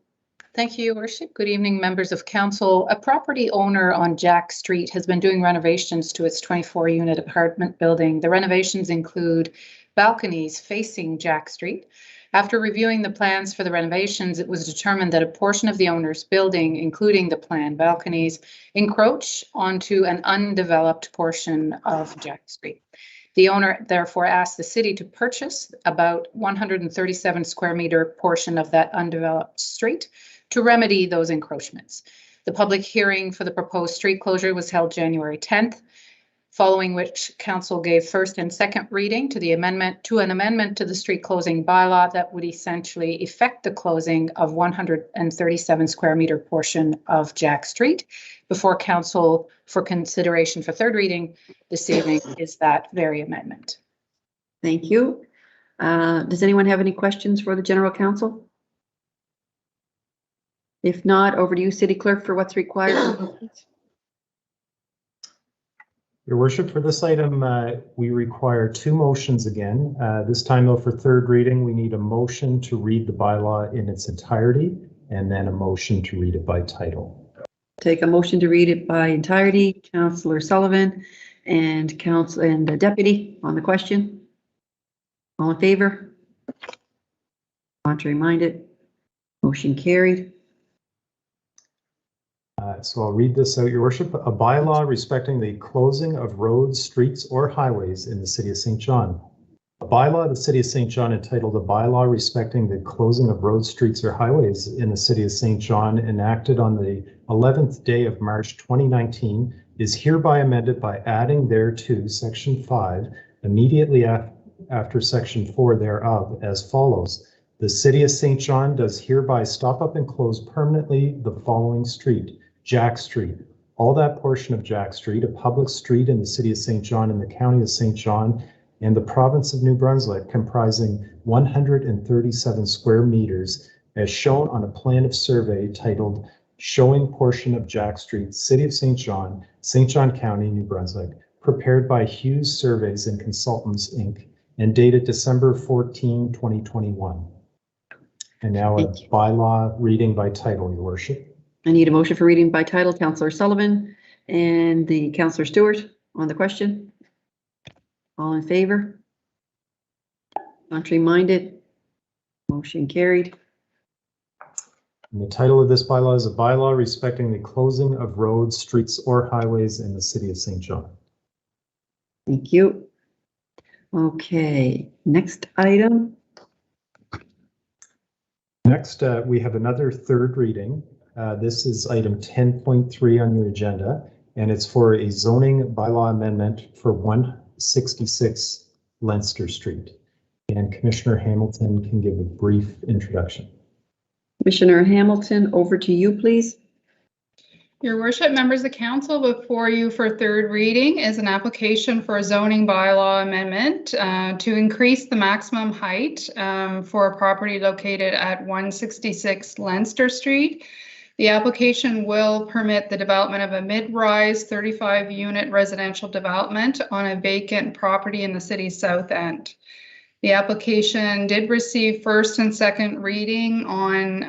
Thank you, Your Worship. Good evening, members of council. A property owner on Jack Street has been doing renovations to its 24-unit apartment building. The renovations include balconies facing Jack Street. After reviewing the plans for the renovations, it was determined that a portion of the owner's building, including the planned balconies, encroach onto an undeveloped portion of Jack Street. The owner therefore asked the city to purchase about 137 square meter portion of that undeveloped street to remedy those encroachments. The public hearing for the proposed street closure was held January 10th. following which council gave first and second reading to an amendment to the street closing bylaw that would essentially effect the closing of 137 square meter portion of Jack Street. Before council for consideration for third reading this evening is that very amendment. Thank you. Does anyone have any questions for the general counsel? If not, over to you, City Clerk, for what's required. Your Worship, for this item, we require two motions again. This time, though, for third reading, we need a motion to read the bylaw in its entirety and then a motion to read it by title. Take a motion to read it by entirety. Councillor Sullivan and the deputy on the question. All in favor? Contrary minded? Motion carried. So I'll read this out, Your Worship. A bylaw respecting the closing of roads, streets, or highways in the City of St. John. A bylaw of the City of St. John entitled A Bylaw Respecting the Closing of Roads, Streets, or Highways in the City of St. John, enacted on the 11th day of March 2019, is hereby amended by adding thereto Section 5 immediately after Section 4 thereof as follows. The City of St. John does hereby stop up and close permanently the following street: Jack Street, all that portion of Jack Street, a public street in the City of St. John in the County of St. John and the Province of New Brunswick, comprising 137 square meters, as shown on a plan of survey titled Showing Portion of Jack Street, City of St. John County, New Brunswick, prepared by Hughes Surveys and Consultants, Inc., and dated December 14, 2021. And now a bylaw reading by title, Your Worship. I need a motion for reading by title. Councillor Sullivan and the Councillor Stewart on the question. All in favor? Contrary minded? Motion carried. And the title of this bylaw is a bylaw respecting the closing of roads, streets, or highways in the City of St. John. Thank you. Okay, next item. Next, we have another third reading. This is item 10.3 on your agenda, and it's for a zoning bylaw amendment for 166 Leinster Street. And Commissioner Hamilton can give a brief introduction. Commissioner Hamilton, over to you, please. Your Worship, members of council, before you for third reading is an application for a zoning bylaw amendment to increase the maximum height for a property located at 166 Leinster Street. The application will permit the development of a mid-rise 35-unit residential development on a vacant property in the city's south end. The application did receive first and second reading on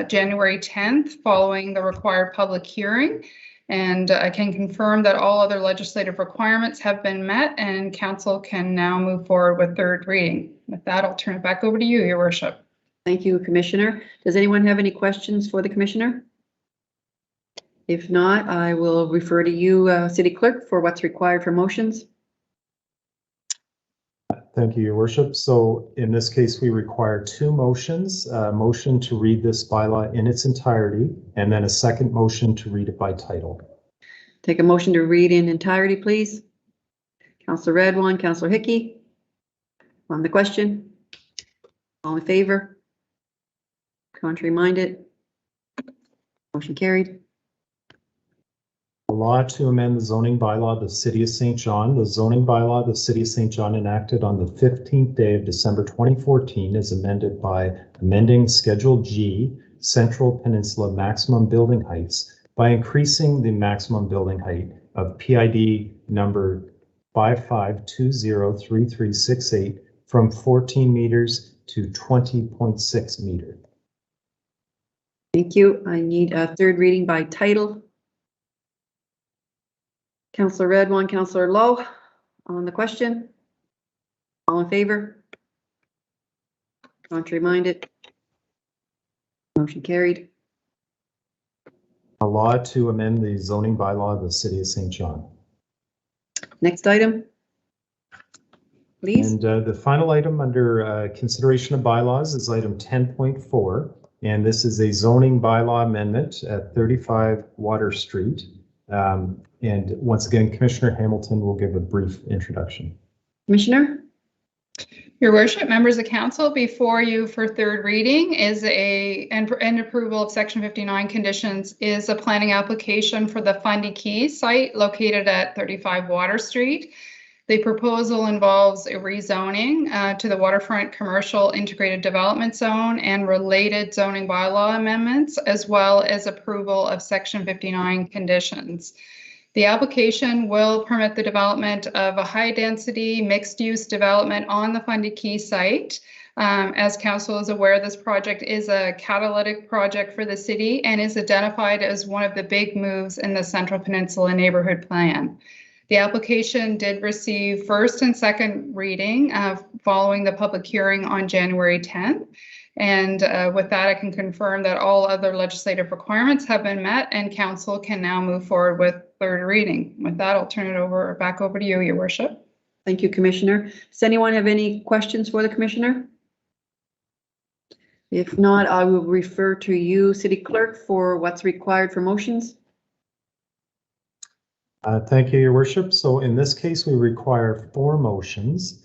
January 10th following the required public hearing. And I can confirm that all other legislative requirements have been met and council can now move forward with third reading. With that, I'll turn it back over to you, Your Worship. Thank you, Commissioner. Does anyone have any questions for the Commissioner? If not, I will refer to you, City Clerk, for what's required for motions. Thank you, Your Worship. So in this case, we require two motions, a motion to read this bylaw in its entirety, and then a second motion to read it by title. Take a motion to read in entirety, please. Councillor Redwan, Councillor Hickey. On the question. All in favor? Contrary minded? Motion carried. A law to amend the zoning bylaw of the City of St. John. The zoning bylaw of the City of St. John enacted on the 15th day of December 2014 is amended by amending Schedule G, Central Peninsula maximum building heights, by increasing the maximum building height of PID number 55203368 from 14 meters to 20.6 meters. Thank you. I need a third reading by title. Councillor Redwan, Councillor Lowe on the question. All in favor? Contrary minded? Motion carried. A law to amend the zoning bylaw of the City of St. John. Next item, please. And the final item under consideration of bylaws is item 10.4, and this is a zoning bylaw amendment at 35 Water Street. And once again, Commissioner Hamilton will give a brief introduction. Commissioner? Your worship, members of council, before you for third reading is and approval of section 59 conditions is a planning application for the Fundy Key site located at 35 Water Street. The proposal involves a rezoning to the waterfront commercial integrated development zone and related zoning bylaw amendments, as well as approval of section 59 conditions. The application will permit the development of a high-density mixed-use development on the Fundy Key site. As council is aware, this project is a catalytic project for the city and is identified as one of the big moves in the Central Peninsula Neighborhood Plan. The application did receive first and second reading following the public hearing on January 10th. And with that, I can confirm that all other legislative requirements have been met and council can now move forward with third reading. With that, I'll turn it back over to you, your worship. Thank you, Commissioner. Does anyone have any questions for the Commissioner? If not, I will refer to you, City Clerk, for what's required for motions. Thank you, your worship. So in this case, we require 4 motions.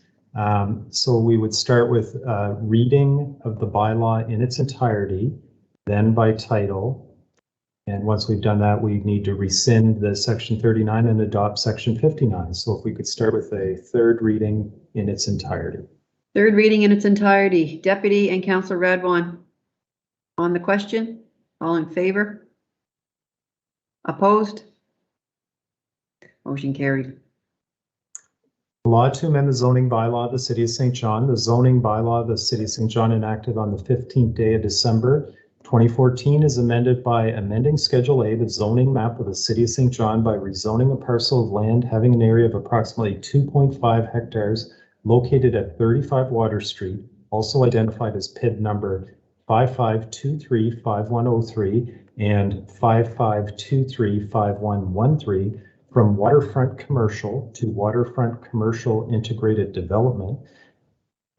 So we would start with reading of the bylaw in its entirety, then by title. And once we've done that, we need to rescind the section 39 and adopt section 59. So if we could start with a third reading in its entirety. Third reading in its entirety. Deputy and Councillor Radwan. On the question, all in favor? Opposed? Motion carried. Law to amend the zoning bylaw of the City of St. John. The zoning bylaw of the City of St. John enacted on the 15th day of December 2014 is amended by amending Schedule A, the zoning map of the City of St. John, by rezoning a parcel of land having an area of approximately 2.5 hectares located at 35 Water Street, also identified as PID number 55235103 and 55235113, from waterfront commercial to waterfront commercial integrated development.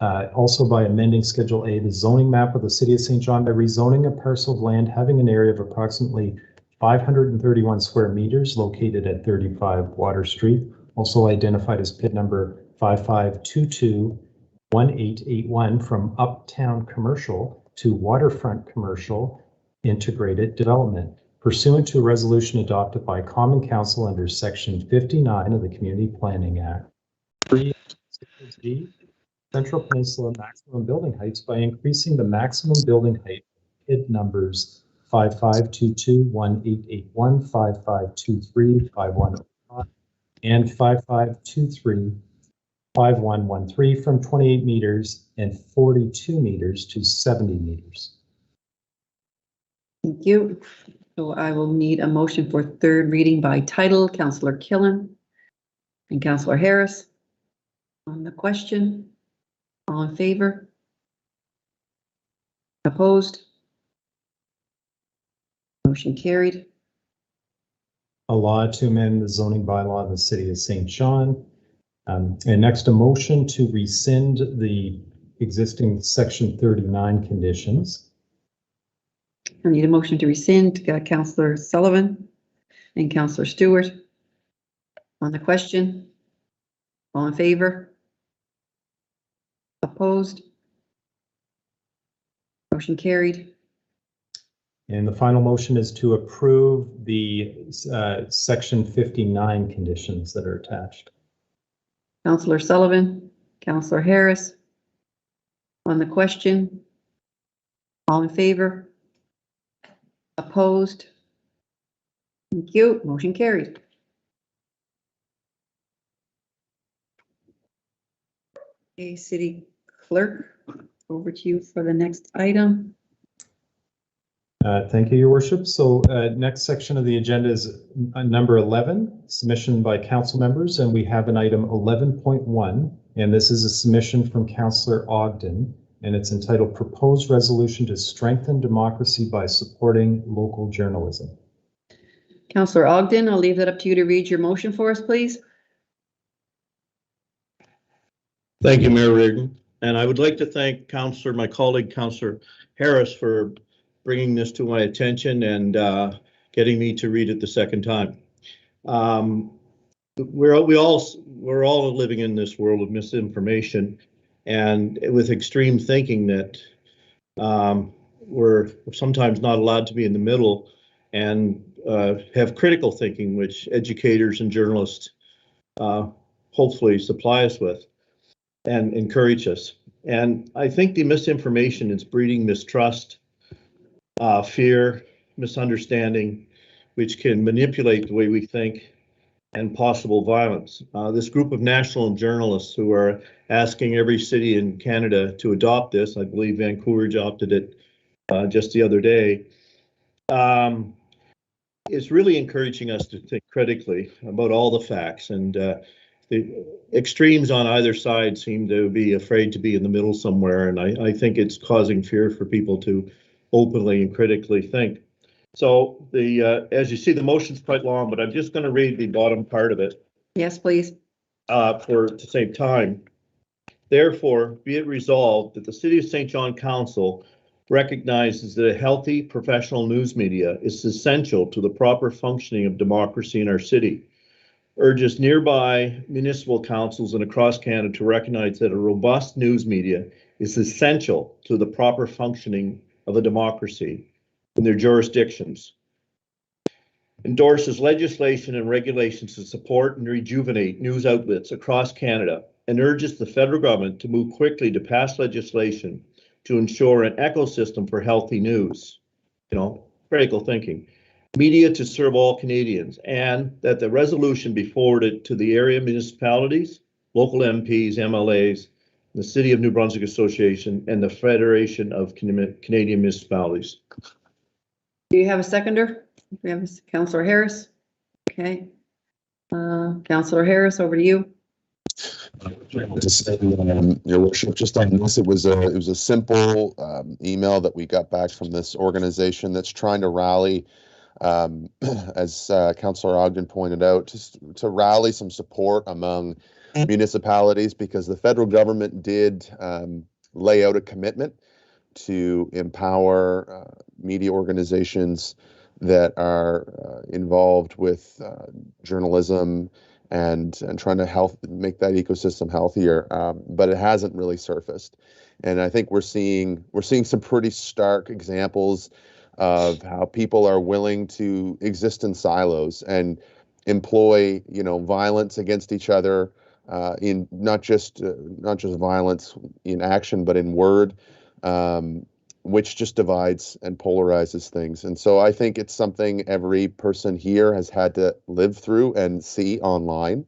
Also by amending Schedule A, the zoning map of the City of St. John by rezoning a parcel of land having an area of approximately 531 square meters located at 35 Water Street, also identified as PID number 55221881, from uptown commercial to waterfront commercial integrated development, pursuant to a resolution adopted by Common Council under Section 59 of the Community Planning Act. Central Peninsula maximum building heights by increasing the maximum building height PID numbers 55221881, 55235105, and 55235113 from 28 meters and 42 meters to 70 meters. Thank you. So I will need a motion for third reading by title. Councillor Killen and Councillor Harris. On the question, all in favor? Opposed? Motion carried. A law to amend the zoning bylaw of the City of St. John. And next, a motion to rescind the existing section 39 conditions. I need a motion to rescind. Councillor Sullivan and Councillor Stewart. On the question, all in favor? Opposed? Motion carried. And the final motion is to approve the section 59 conditions that are attached. Councillor Sullivan, Councillor Harris. On the question, all in favor? Opposed? Thank you. Motion carried. Okay, City Clerk, over to you for the next item. Thank you, Your Worship. So next section of the agenda is number 11, submission by council members, and we have an item 11.1, and this is a submission from Councillor Ogden, and it's entitled Proposed Resolution to Strengthen Democracy by Supporting Local Journalism. Councillor Ogden, I'll leave that up to you to read your motion for us, please. Thank you, Mayor Reardon. And I would like to thank my colleague, Councillor Harris, for bringing this to my attention and getting me to read it the second time. We're all living in this world of misinformation, and with extreme thinking that we're sometimes not allowed to be in the middle and have critical thinking, which educators and journalists hopefully supply us with and encourage us. And I think the misinformation is breeding mistrust, fear, misunderstanding, which can manipulate the way we think and possible violence. This group of national journalists who are asking every city in Canada to adopt this, I believe Vancouver adopted it just the other day, is really encouraging us to think critically about all the facts. And the extremes on either side seem to be afraid to be in the middle somewhere. And I think it's causing fear for people to openly and critically think. So as you see, the motion's quite long, but I'm just going to read the bottom part of it. Yes, please. To save time. Therefore, be it resolved that the City of St. John Council recognizes that a healthy professional news media is essential to the proper functioning of democracy in our city. Urges nearby municipal councils and across Canada to recognize that a robust news media is essential to the proper functioning of a democracy in their jurisdictions. Endorses legislation and regulations to support and rejuvenate news outlets across Canada, and urges the federal government to move quickly to pass legislation to ensure an ecosystem for healthy news, critical thinking, media to serve all Canadians, and that the resolution be forwarded to the area municipalities, local MPs, MLAs, the City of New Brunswick Association, and the Federation of Canadian Municipalities. Do you have a seconder? We have Councillor Harris. Okay. Councillor Harris, over to you. To say, Your Worship, just on this, it was a simple email that we got back from this organization that's trying to rally, as Councillor Ogden pointed out, just to rally some support among municipalities, because the federal government did lay out a commitment to empower media organizations that are involved with journalism and trying to make that ecosystem healthier, but it hasn't really surfaced. And I think we're seeing some pretty stark examples of how people are willing to exist in silos and employ, violence against each other, in not just violence in action, but in word, which just divides and polarizes things. And so I think it's something every person here has had to live through and see online.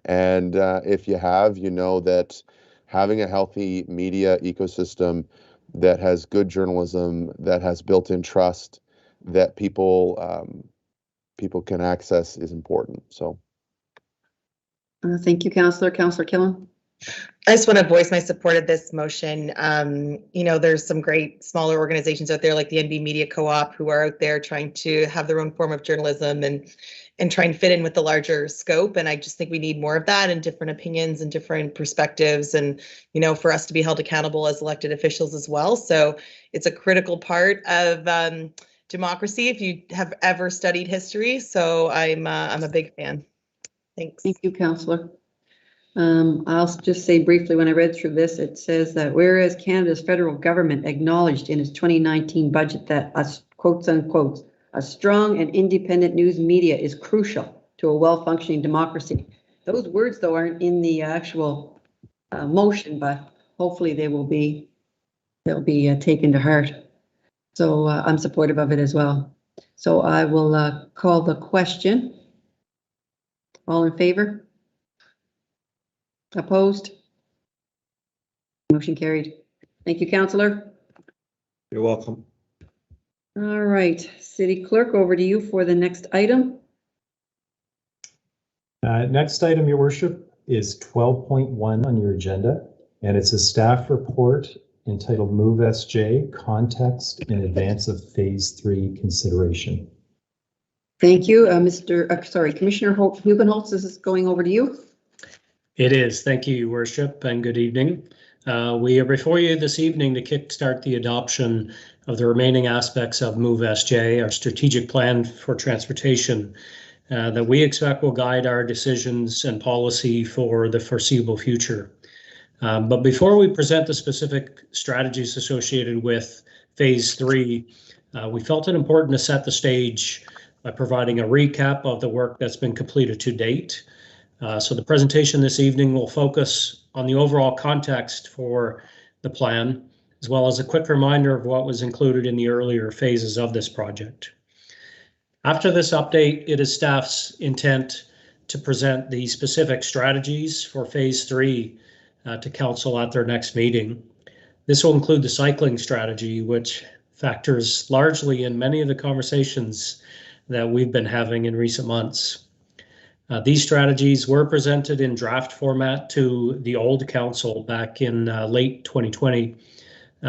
And if you have, you know that having a healthy media ecosystem that has good journalism, that has built-in trust, that people can access is important. So. Thank you, Councillor. Councillor Killam. I just want to voice my support of this motion. There's some great smaller organizations out there like the NB Media Co-op who are out there trying to have their own form of journalism and try and fit in with the larger scope. And I just think we need more of that and different opinions and different perspectives and, for us to be held accountable as elected officials as well. So it's a critical part of democracy if you have ever studied history. So I'm a big fan. Thanks. Thank you, Councillor. I'll just say briefly, when I read through this, it says that whereas Canada's federal government acknowledged in its 2019 budget that quotes unquote, a strong and independent news media is crucial to a well-functioning democracy. Those words, though, aren't in the actual motion, but hopefully they'll be taken to heart. So I'm supportive of it as well. So I will call the question. All in favor? Opposed? Motion carried. Thank you, Councillor. You're welcome. All right, City Clerk, over to you for the next item. Next item, Your Worship, is 12.1 on your agenda, and it's a staff report entitled Move SJ, Context in Advance of Phase 3 Consideration. Thank you, Commissioner Hugenholtz, this is going over to you. It is. Thank you, Your Worship, and good evening. We are before you this evening to kickstart the adoption of the remaining aspects of Move SJ, our strategic plan for transportation. that we expect will guide our decisions and policy for the foreseeable future. But before we present the specific strategies associated with Phase 3, we felt it important to set the stage by providing a recap of the work that's been completed to date. So the presentation this evening will focus on the overall context for the plan, as well as a quick reminder of what was included in the earlier phases of this project. After this update, it is staff's intent to present the specific strategies for Phase 3 to Council at their next meeting. This will include the cycling strategy, which factors largely in many of the conversations that we've been having in recent months. These strategies were presented in draft format to the old council back in late 2020.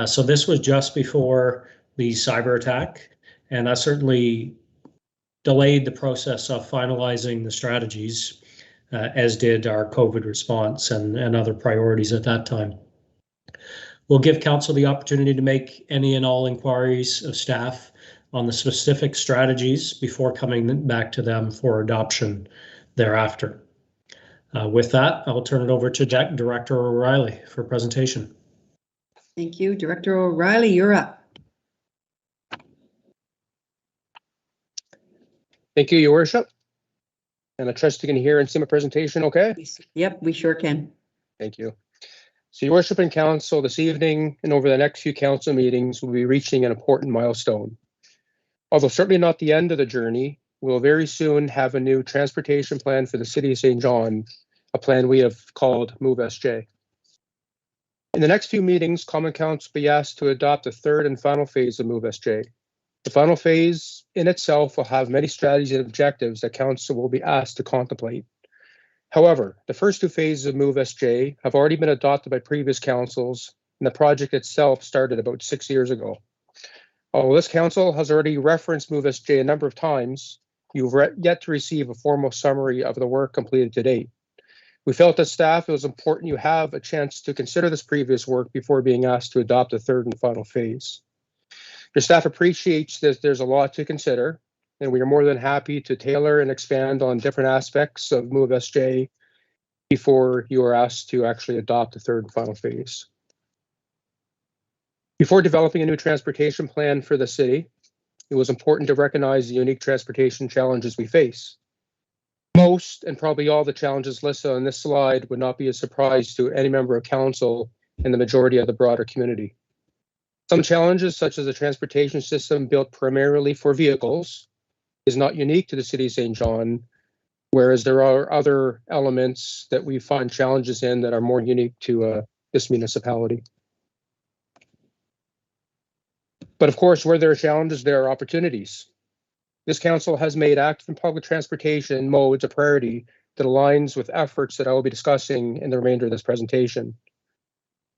So this was just before the cyber attack, and that certainly delayed the process of finalizing the strategies, as did our COVID response and other priorities at that time. We'll give council the opportunity to make any and all inquiries of staff on the specific strategies before coming back to them for adoption thereafter. With that, I'll turn it over to Director O'Reilly for presentation. Thank you. Director O'Reilly, you're up. Thank you, Your Worship. And I trust you can hear and see my presentation okay? Yep, we sure can. Thank you. So Your Worship and Council, this evening and over the next few council meetings, we'll be reaching an important milestone. Although certainly not the end of the journey, we'll very soon have a new transportation plan for the City of St. John, a plan we have called Move SJ. In the next few meetings, Common Council will be asked to adopt the third and final phase of Move SJ. The final phase in itself will have many strategies and objectives that Council will be asked to contemplate. However, the first two phases of Move SJ have already been adopted by previous councils, and the project itself started about 6 years ago. Although this council has already referenced Move SJ a number of times, you've yet to receive a formal summary of the work completed to date. We felt as staff it was important you have a chance to consider this previous work before being asked to adopt the third and final phase. Your staff appreciates that there's a lot to consider, and we are more than happy to tailor and expand on different aspects of Move SJ before you are asked to actually adopt the third and final phase. Before developing a new transportation plan for the city, it was important to recognize the unique transportation challenges we face. Most and probably all the challenges listed on this slide would not be a surprise to any member of council and the majority of the broader community. Some challenges, such as a transportation system built primarily for vehicles, is not unique to the City of St. John, whereas there are other elements that we find challenges in that are more unique to this municipality. But of course, where there are challenges, there are opportunities. This council has made active and public transportation modes a priority that aligns with efforts that I will be discussing in the remainder of this presentation.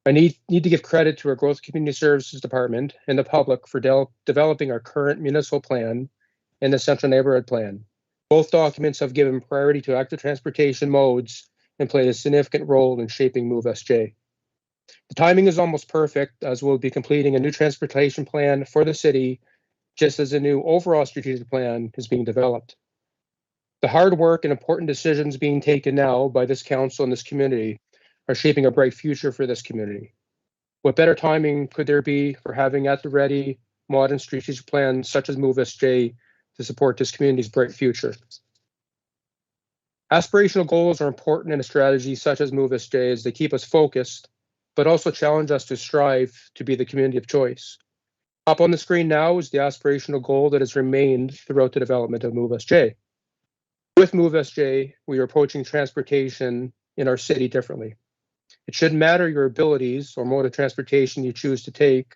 I need to give credit to our Growth Community Services Department and the public for developing our current municipal plan and the Central Neighborhood Plan. Both documents have given priority to active transportation modes and played a significant role in shaping Move SJ. The timing is almost perfect, as we'll be completing a new transportation plan for the city, just as a new overall strategic plan is being developed. The hard work and important decisions being taken now by this council and this community are shaping a bright future for this community. What better timing could there be for having at the ready modern strategic plans such as Move SJ to support this community's bright future? Aspirational goals are important in a strategy such as Move SJ as they keep us focused, but also challenge us to strive to be the community of choice. Up on the screen now is the aspirational goal that has remained throughout the development of Move SJ. With Move SJ, we are approaching transportation in our city differently. It shouldn't matter your abilities or mode of transportation you choose to take.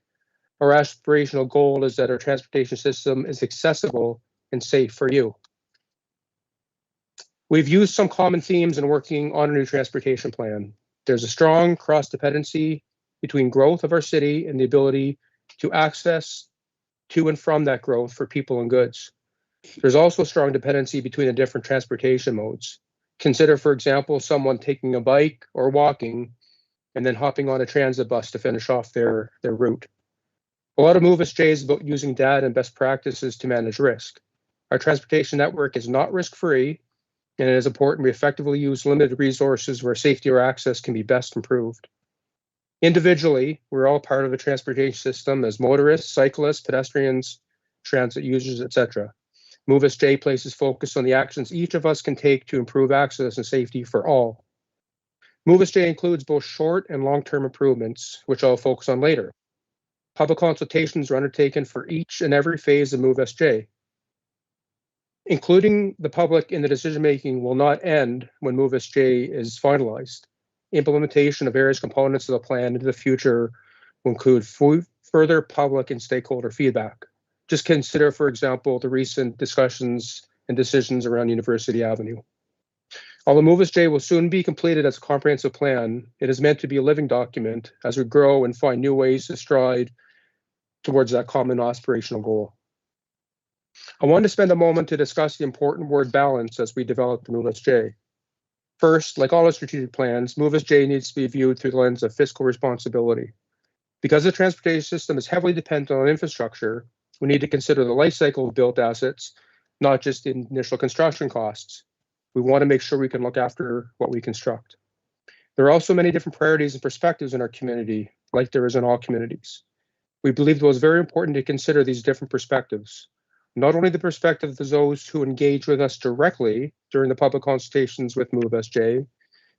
Our aspirational goal is that our transportation system is accessible and safe for you. We've used some common themes in working on a new transportation plan. There's a strong cross-dependency between growth of our city and the ability to access to and from that growth for people and goods. There's also a strong dependency between the different transportation modes. Consider, for example, someone taking a bike or walking and then hopping on a transit bus to finish off their route. A lot of Move SJ is about using data and best practices to manage risk. Our transportation network is not risk-free, and it is important we effectively use limited resources where safety or access can be best improved. Individually, we're all part of the transportation system as motorists, cyclists, pedestrians, transit users, etc. MoveSJ places focus on the actions each of us can take to improve access and safety for all. MoveSJ includes both short and long-term improvements, which I'll focus on later. Public consultations are undertaken for each and every phase of MoveSJ. Including the public in the decision-making will not end when MoveSJ is finalized. Implementation of various components of the plan into the future will include further public and stakeholder feedback. Just consider, for example, the recent discussions and decisions around University Avenue. Although MoveSJ will soon be completed as a comprehensive plan, it is meant to be a living document as we grow and find new ways to stride towards that common aspirational goal. I want to spend a moment to discuss the important word balance as we develop the MoveSJ. First, like all our strategic plans, MoveSJ needs to be viewed through the lens of fiscal responsibility. Because the transportation system is heavily dependent on infrastructure, we need to consider the life cycle of built assets, not just the initial construction costs. We want to make sure we can look after what we construct. There are also many different priorities and perspectives in our community, like there is in all communities. We believe it was very important to consider these different perspectives. Not only the perspective of those who engage with us directly during the public consultations with MoveSJ,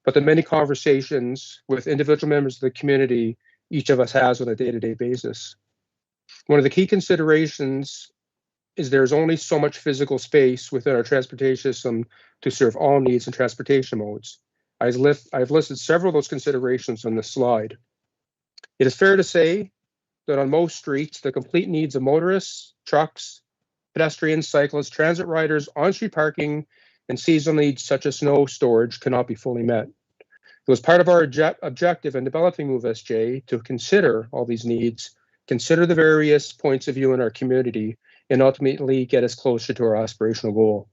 but the many conversations with individual members of the community each of us has on a day-to-day basis. One of the key considerations is there's only so much physical space within our transportation system to serve all needs and transportation modes. I've listed several of those considerations on this slide. It is fair to say that on most streets, the complete needs of motorists, trucks, pedestrians, cyclists, transit riders, on-street parking, and seasonal needs such as snow storage cannot be fully met. It was part of our objective in developing MoveSJ to consider all these needs, consider the various points of view in our community, and ultimately get us closer to our aspirational goal.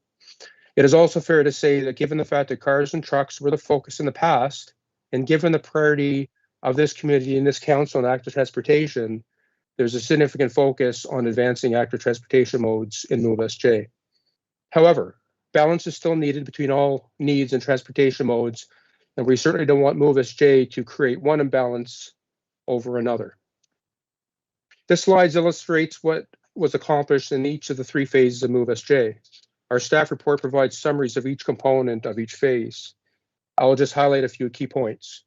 It is also fair to say that given the fact that cars and trucks were the focus in the past, and given the priority of this community and this council on active transportation, there's a significant focus on advancing active transportation modes in MoveSJ. However, balance is still needed between all needs and transportation modes, and we certainly don't want MoveSJ to create one imbalance over another. This slide illustrates what was accomplished in each of the three phases of MoveSJ. Our staff report provides summaries of each component of each phase. I will just highlight a few key points.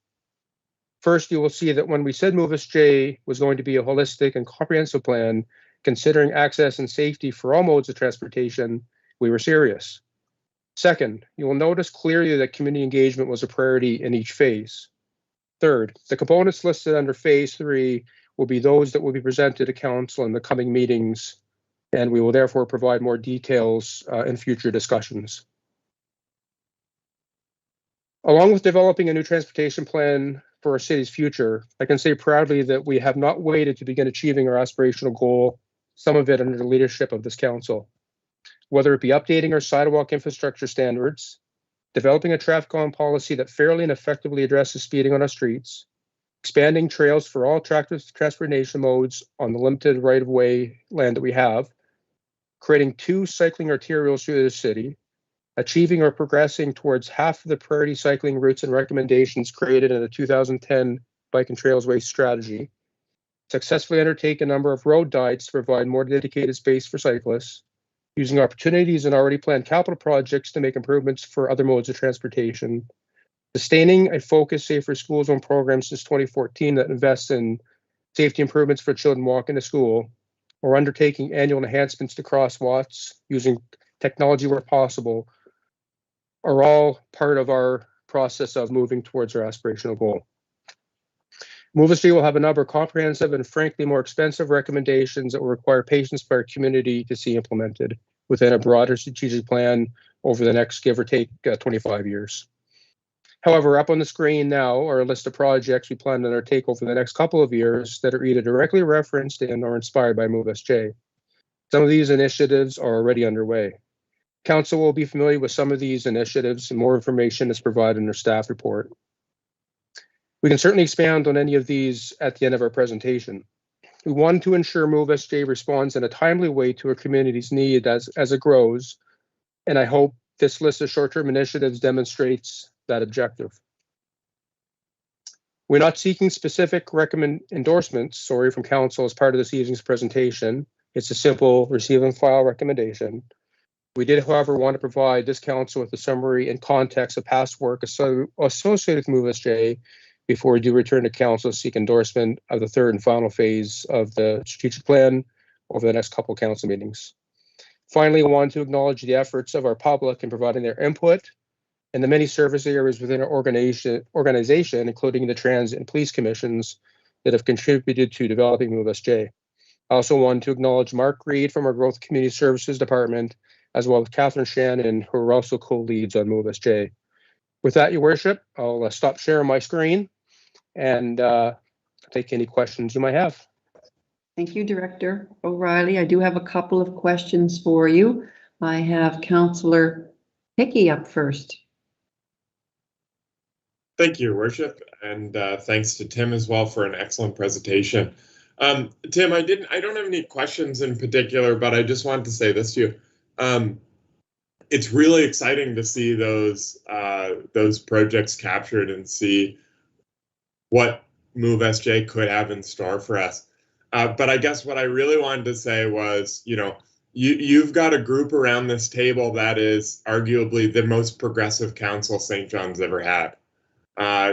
First, you will see that when we said MoveSJ was going to be a holistic and comprehensive plan, considering access and safety for all modes of transportation, we were serious. Second, you will notice clearly that community engagement was a priority in each phase. Third, the components listed under phase 3 will be those that will be presented to council in the coming meetings, and we will therefore provide more details in future discussions. Along with developing a new transportation plan for our city's future, I can say proudly that we have not waited to begin achieving our aspirational goal, some of it under the leadership of this council. Whether it be updating our sidewalk infrastructure standards, developing a traffic calm policy that fairly and effectively addresses speeding on our streets, expanding trails for all transportation modes on the limited right-of-way land that we have, creating 2 cycling arterials through the city, achieving or progressing towards half of the priority cycling routes and recommendations created in the 2010 Bike and Trailsway strategy, successfully undertake a number of road diets to provide more dedicated space for cyclists, using opportunities in already planned capital projects to make improvements for other modes of transportation, sustaining a focused Safer School Zone program since 2014 that invests in safety improvements for children walking to school, or undertaking annual enhancements to crosswalks using technology where possible, are all part of our process of moving towards our aspirational goal. MoveSJ will have a number of comprehensive and frankly more expensive recommendations that will require patience by our community to see implemented within a broader strategic plan over the next, give or take, 25 years. However, up on the screen now are a list of projects we plan to undertake over the next couple of years that are either directly referenced in or inspired by MoveSJ. Some of these initiatives are already underway. Council will be familiar with some of these initiatives, and more information is provided in our staff report. We can certainly expand on any of these at the end of our presentation. We want to ensure MoveSJ responds in a timely way to our community's need as it grows, and I hope this list of short-term initiatives demonstrates that objective. We're not seeking specific endorsements, from council as part of this evening's presentation. It's a simple receive and file recommendation. We did, however, want to provide this council with a summary and context of past work associated with MoveSJ before we do return to council to seek endorsement of the third and final phase of the strategic plan over the next couple of council meetings. Finally, I want to acknowledge the efforts of our public in providing their input and the many service areas within our organization, including the transit and police commissions that have contributed to developing MoveSJ. I also want to acknowledge Mark Reed from our Growth Community Services Department, as well as Catherine Shannon, who are also co-leads on MoveSJ. With that, Your Worship, I'll stop sharing my screen and take any questions you might have. Thank you, Director O'Reilly. I do have a couple of questions for you. I have Councillor Hickey up first. Thank you, Your Worship, and thanks to Tim as well for an excellent presentation. Tim, I don't have any questions in particular, but I just wanted to say this to you. It's really exciting to see those projects captured and see what MoveSJ could have in store for us. But I guess what I really wanted to say was, you've got a group around this table that is arguably the most progressive council St. John's ever had.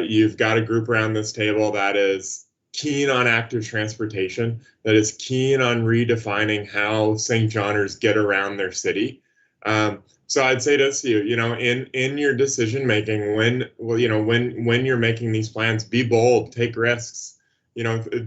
You've got a group around this table that is keen on active transportation, that is keen on redefining how St. Johners get around their city. So I'd say this to you, in your decision making, when you're making these plans, be bold, take risks,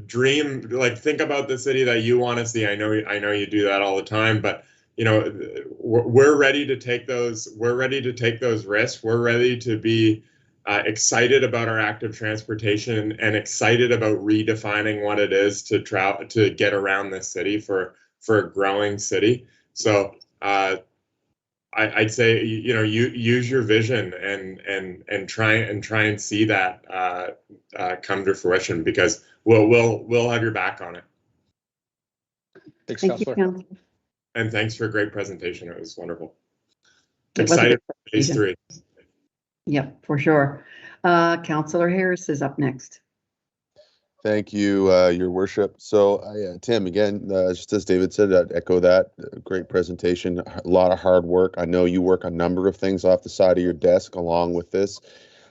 dream, think about the city that you want to see. I know you do that all the time, but we're ready to take those. We're ready to take those risks. We're ready to be excited about our active transportation and excited about redefining what it is to get around this city for a growing city. So I'd say use your vision and try and see that come to fruition, because we'll have your back on it. Thanks, Thank you, Councillor. And thanks for a great presentation. It was wonderful. Excited for phase 3. Yep, for sure. Councillor Harris is up next. Thank you, Your Worship. So, Tim, again, just as David said, I'd echo that. Great presentation, a lot of hard work. I know you work a number of things off the side of your desk along with this.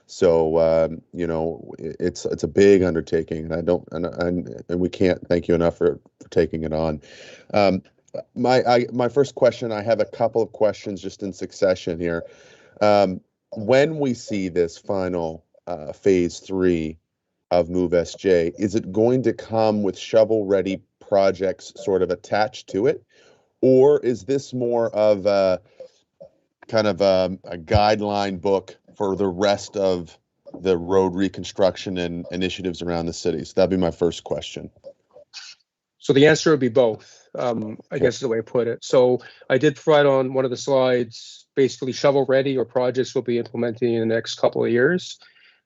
So, it's a big undertaking, and we can't thank you enough for taking it on. My first question, I have a couple of questions just in succession here. When we see this final phase 3 of MoveSJ, is it going to come with shovel-ready projects sort of attached to it, or is this more of a kind of a guideline book for the rest of the road reconstruction and initiatives around the city? So that'd be my first question. So the answer would be both, I guess is the way I put it. So I did provide on one of the slides, basically shovel-ready or projects we'll be implementing in the next couple of years,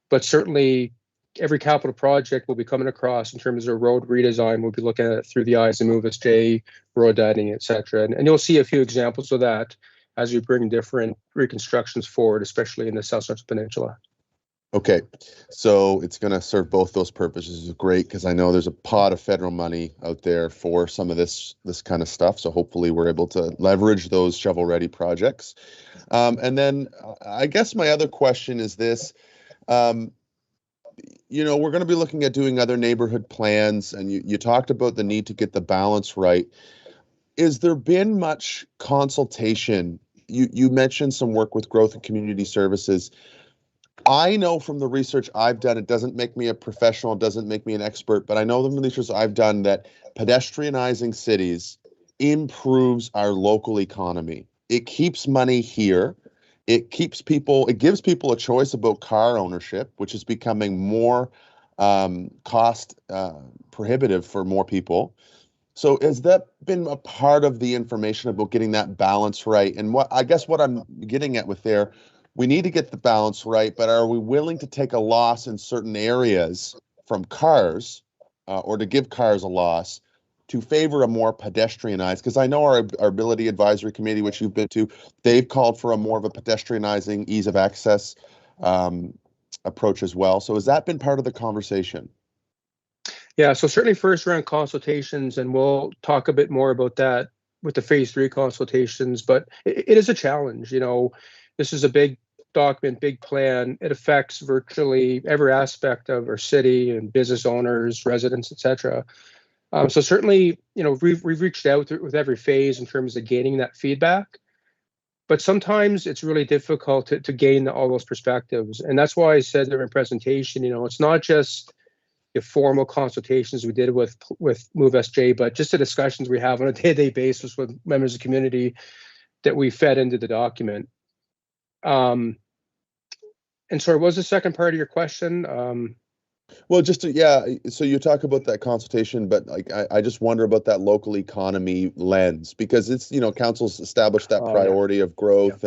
but certainly every capital project we'll be coming across in terms of road redesign, we'll be looking at it through the eyes of MoveSJ, road dining, et cetera. And you'll see a few examples of that as we bring different reconstructions forward, especially in the South Central Peninsula. Okay, so it's going to serve both those purposes. Great, because I know there's a pot of federal money out there for some of this kind of stuff. So hopefully we're able to leverage those shovel-ready projects. And then I guess my other question is this. We're going to be looking at doing other neighborhood plans, and you talked about the need to get the balance right. Is there been much consultation? You mentioned some work with Growth and Community Services. I know from the research I've done, it doesn't make me a professional, it doesn't make me an expert, but I know from the research I've done that pedestrianizing cities improves our local economy. It keeps money here. It gives people a choice about car ownership, which is becoming more cost prohibitive for more people. So has that been a part of the information about getting that balance right? And what I'm getting at with there, we need to get the balance right, but are we willing to take a loss in certain areas from cars or to give cars a loss to favor a more pedestrianized, because I know our Ability Advisory Committee, which you've been to, they've called for a more of a pedestrianizing, ease of access approach as well. So has that been part of the conversation? Yeah, so certainly first around consultations, and we'll talk a bit more about that with the phase 3 consultations, but it is a challenge. You know, this is a big document, big plan. It affects virtually every aspect of our city and business owners, residents, etc. So certainly, you know, we've reached out with every phase in terms of gaining that feedback, but sometimes it's really difficult to gain all those perspectives. And that's why I said in my presentation, you know, it's not just the formal consultations we did with Move SJ, but just the discussions we have on a day-to-day basis with members of the community that we fed into the document. And sorry, what was the second part of your question? Well, so you talk about that consultation, but like I just wonder about that local economy lens, because it's, you know, council's established that priority of growth,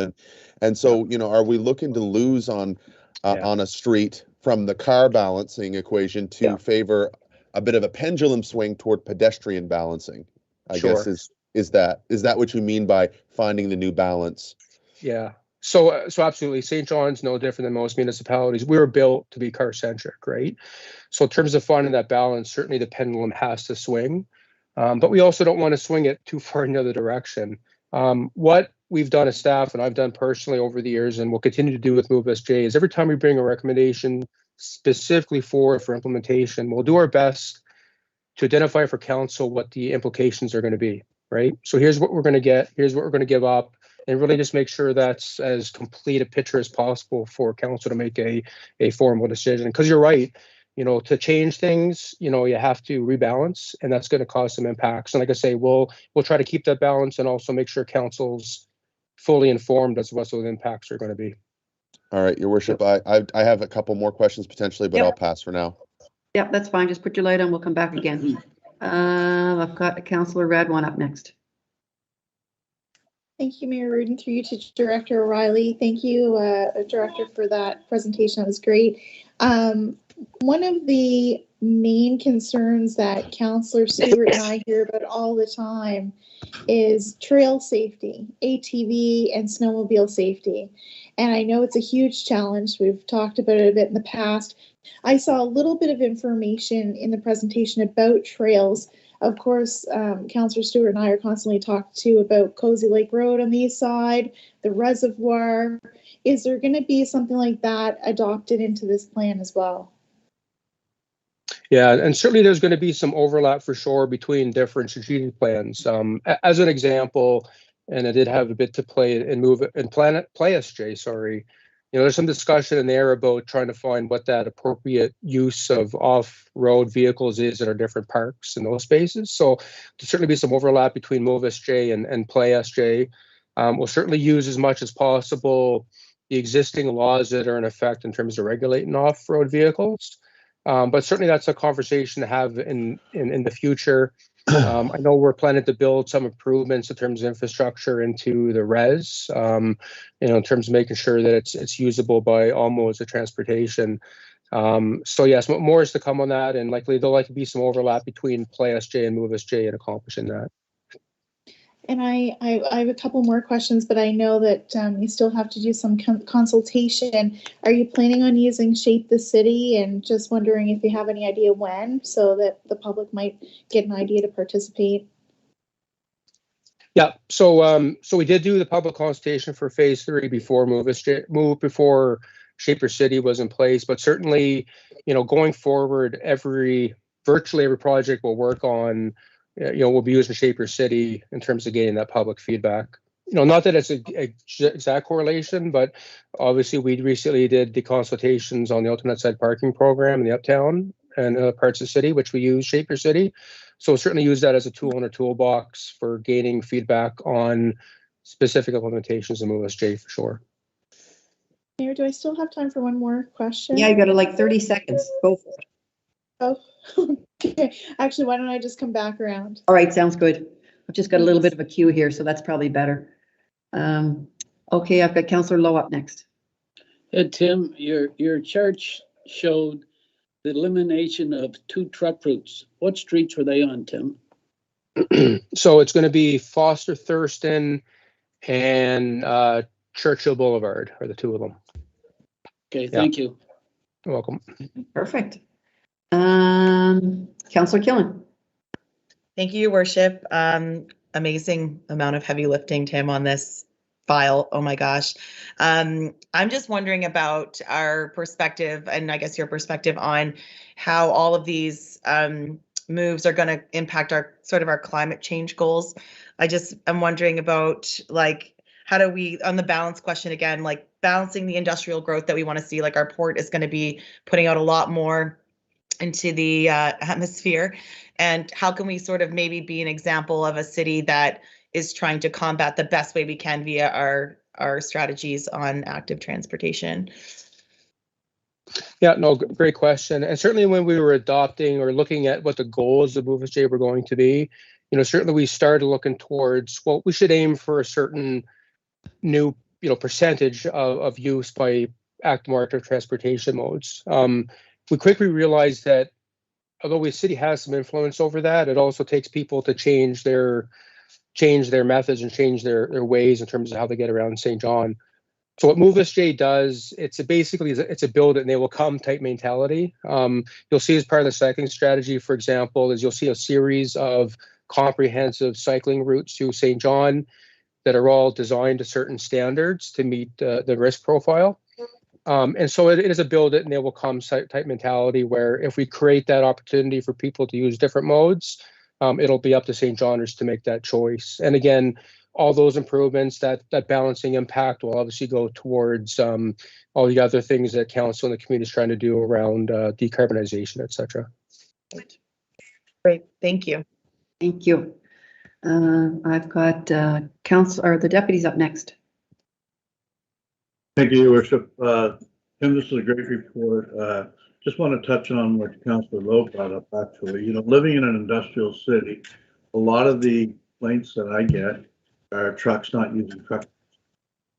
and so, you know, are we looking to lose on a street from the car balancing equation to favor a bit of a pendulum swing toward pedestrian balancing? I guess is that what you mean by finding the new balance? Yeah. So absolutely, St. John's no different than most municipalities. We were built to be car centric, right? So in terms of finding that balance, certainly the pendulum has to swing, but we also don't want to swing it too far in the other direction. What we've done as staff, and I've done personally over the years, and will continue to do with Move SJ, is every time we bring a recommendation specifically for implementation, we'll do our best to identify for council what the implications are going to be, right? So here's what we're going to get, here's what we're going to give up, and really just make sure that's as complete a picture as possible for council to make a formal decision. Because you're right, you know, to change things, you know, you have to rebalance, and that's going to cause some impacts. And like I say, we'll try to keep that balance and also make sure council's fully informed as to what those impacts are going to be. All right, Your Worship, I have a couple more questions potentially, but I'll pass for now. Yep, that's fine. Just put your light on. We'll come back again. I've got Councillor Radwan up next. Thank you, Mayor Rudin, through you to Director O'Reilly. Thank you, Director, for that presentation. That was great. One of the main concerns that Councillor Stewart and I hear about all the time is trail safety, ATV and snowmobile safety. And I know it's a huge challenge. We've talked about it a bit in the past. I saw a little bit of information in the presentation about trails. Of course, Councillor Stewart and I are constantly talking to about Cozy Lake Road on the east side, the reservoir. Is there going to be something like that adopted into this plan as well? Yeah, and certainly there's going to be some overlap for sure between different strategic plans. As an example, and I did have a bit to play and move and Play SJ, sorry. You know, there's some discussion in there about trying to find what that appropriate use of off-road vehicles is in our different parks and those spaces. So there'll certainly be some overlap between Move SJ and Play SJ. We'll certainly use as much as possible the existing laws that are in effect in terms of regulating off-road vehicles. But certainly that's a conversation to have in the future. I know we're planning to build some improvements in terms of infrastructure into the res, you know, in terms of making sure that it's usable by all modes of transportation. So yes, more is to come on that, and there'll likely be some overlap between Play SJ and Move SJ in accomplishing that. And I have a couple more questions, but I know that you still have to do some consultation. Are you planning on using Shape the City? And just wondering if you have any idea when, so that the public might get an idea to participate. Yeah, so we did do the public consultation for phase 3 before before Shape Your City was in place, but certainly, you know, going forward, virtually every project we'll work on, you know, we'll be using Shape Your City in terms of getting that public feedback. You know, not that it's an exact correlation, but obviously we recently did the consultations on the alternate side parking program in the Uptown and other parts of the city, which we use Shape Your City. So we'll certainly use that as a tool in our toolbox for gaining feedback on specific implementations of Move SJ for sure. Mayor, do I still have time for one more question? Yeah, you got like 30 seconds. Go for it. Oh, okay. Actually, why don't I just come back around? All right, sounds good. I've just got a little bit of a queue here, so that's probably better. Okay, I've got Councillor Lowe up next. Tim, your chart showed the elimination of 2 truck routes. What streets were they on, Tim? So it's going to be Foster Thurston and Churchill Boulevard are the two of them. Okay, thank you. You're welcome. Perfect. Councillor Killen. Thank you, Your Worship. Amazing amount of heavy lifting, Tim, on this file. Oh my gosh. I'm just wondering about our perspective, and I guess your perspective on how all of these moves are going to impact our sort of our climate change goals. I'm wondering about, like, how do we, on the balance question again, like balancing the industrial growth that we want to see, like our port is going to be putting out a lot more into the atmosphere, and how can we sort of maybe be an example of a city that is trying to combat the best way we can via our strategies on active transportation? Yeah, no, great question. And certainly when we were adopting or looking at what the goals of Move SJ were going to be, certainly we started looking towards, well, we should aim for a certain new, percentage of use by active transportation modes. We quickly realized that although the city has some influence over that, it also takes people to change their methods and change their ways in terms of how they get around St. John. So what Move SJ does, it's a build it and they will come type mentality. You'll see as part of the cycling strategy, for example, is you'll see a series of comprehensive cycling routes to St. John that are all designed to certain standards to meet the risk profile. And so it is a build it and they will come type mentality, where if we create that opportunity for people to use different modes, it'll be up to St. Johners to make that choice. And again, all those improvements, that balancing impact will obviously go towards all the other things that council and the community is trying to do around decarbonization, et cetera. Great, thank you. Thank you. I've got the deputies up next. Thank you, Your Worship. Tim, this is a great report. Just want to touch on what Councillor Lowe brought up, actually. Living in an industrial city, a lot of the complaints that I get are trucks not using trucks.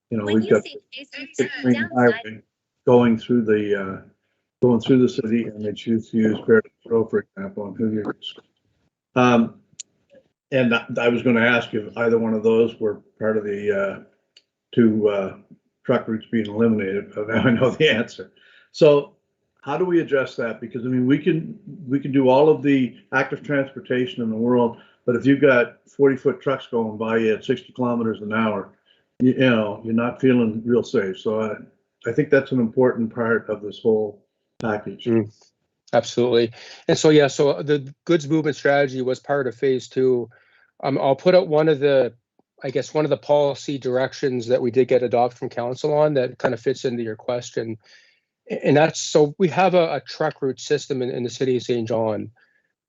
We've got the highway going through the city, and they choose to use Barrett Road, for example, on Hilliard's. And I was going to ask if either one of those were part of the two truck routes being eliminated, but now I know the answer. So how do we address that? Because we can do all of the active transportation in the world, but if you've got 40-foot trucks going by you at 60 kilometers an hour, you're not feeling real safe. So I think that's an important part of this whole package. Absolutely. And so so the goods movement strategy was part of phase 2. I'll put out one of the policy directions that we did get adopted from council on that kind of fits into your question. And that's, so we have a truck route system in the city of St. John,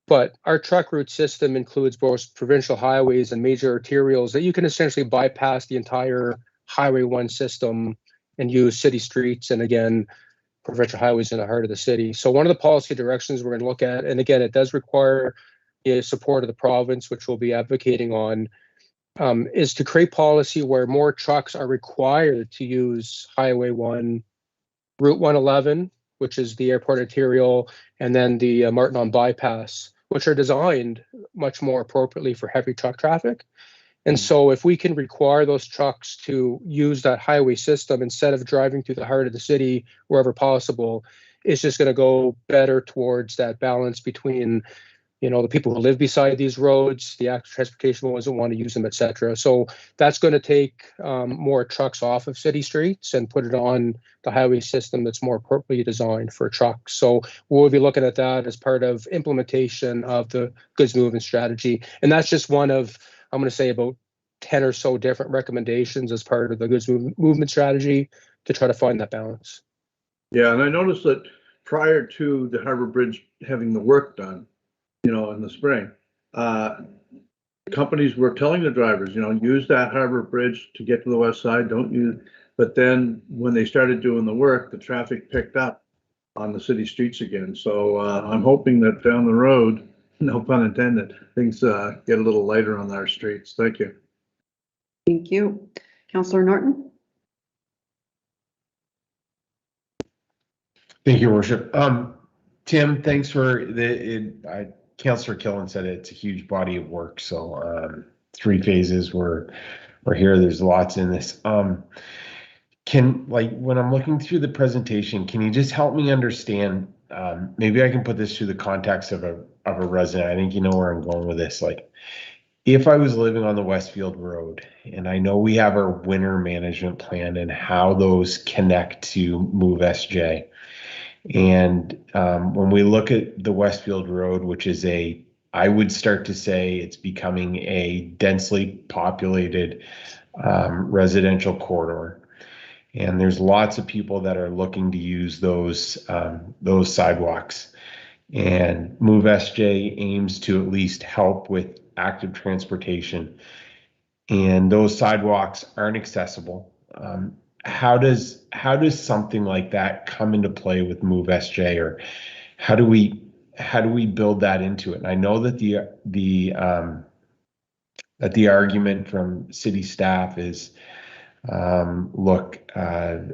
but our truck route system includes both provincial highways and major arterials that you can essentially bypass the entire Highway 1 system and use city streets and, again, provincial highways in the heart of the city. So one of the policy directions we're going to look at, and again, it does require support of the province, which we'll be advocating on, is to create policy where more trucks are required to use Highway 1, Route 111, which is the airport arterial, and then the Martinon bypass, which are designed much more appropriately for heavy truck traffic. And so if we can require those trucks to use that highway system instead of driving through the heart of the city wherever possible, it's just going to go better towards that balance between the people who live beside these roads, the active transportation ones that want to use them, et cetera. So that's going to take more trucks off of city streets and put it on the highway system that's more appropriately designed for trucks. So we'll be looking at that as part of implementation of the goods movement strategy. And that's just one of, I'm going to say, about 10 or so different recommendations as part of the goods movement strategy to try to find that balance. Yeah, and I noticed that prior to the Harbor Bridge having the work done, in the spring, companies were telling the drivers, use that Harbor Bridge to get to the west side, don't use. But then when they started doing the work, the traffic picked up on the city streets again. So I'm hoping that down the road, no pun intended, things get a little lighter on our streets. Thank you. Thank you. Councillor Norton. Thank you, Your Worship. Tim, thanks for Councillor Killen said it's a huge body of work. So 3 phases we're here. There's lots in this. Can, like, when I'm looking through the presentation, can you just help me understand? Maybe I can put this through the context of a resident. I think you know where I'm going with this. Like, if I was living on the Westfield Road, and I know we have our winter management plan and how those connect to Move SJ. And when we look at the Westfield Road, which is I would start to say it's becoming a densely populated residential corridor. And there's lots of people that are looking to use those sidewalks. And Move SJ aims to at least help with active transportation. And those sidewalks aren't accessible. How does something like that come into play with Move SJ, or how do we build that into it? And I know that the argument from city staff is,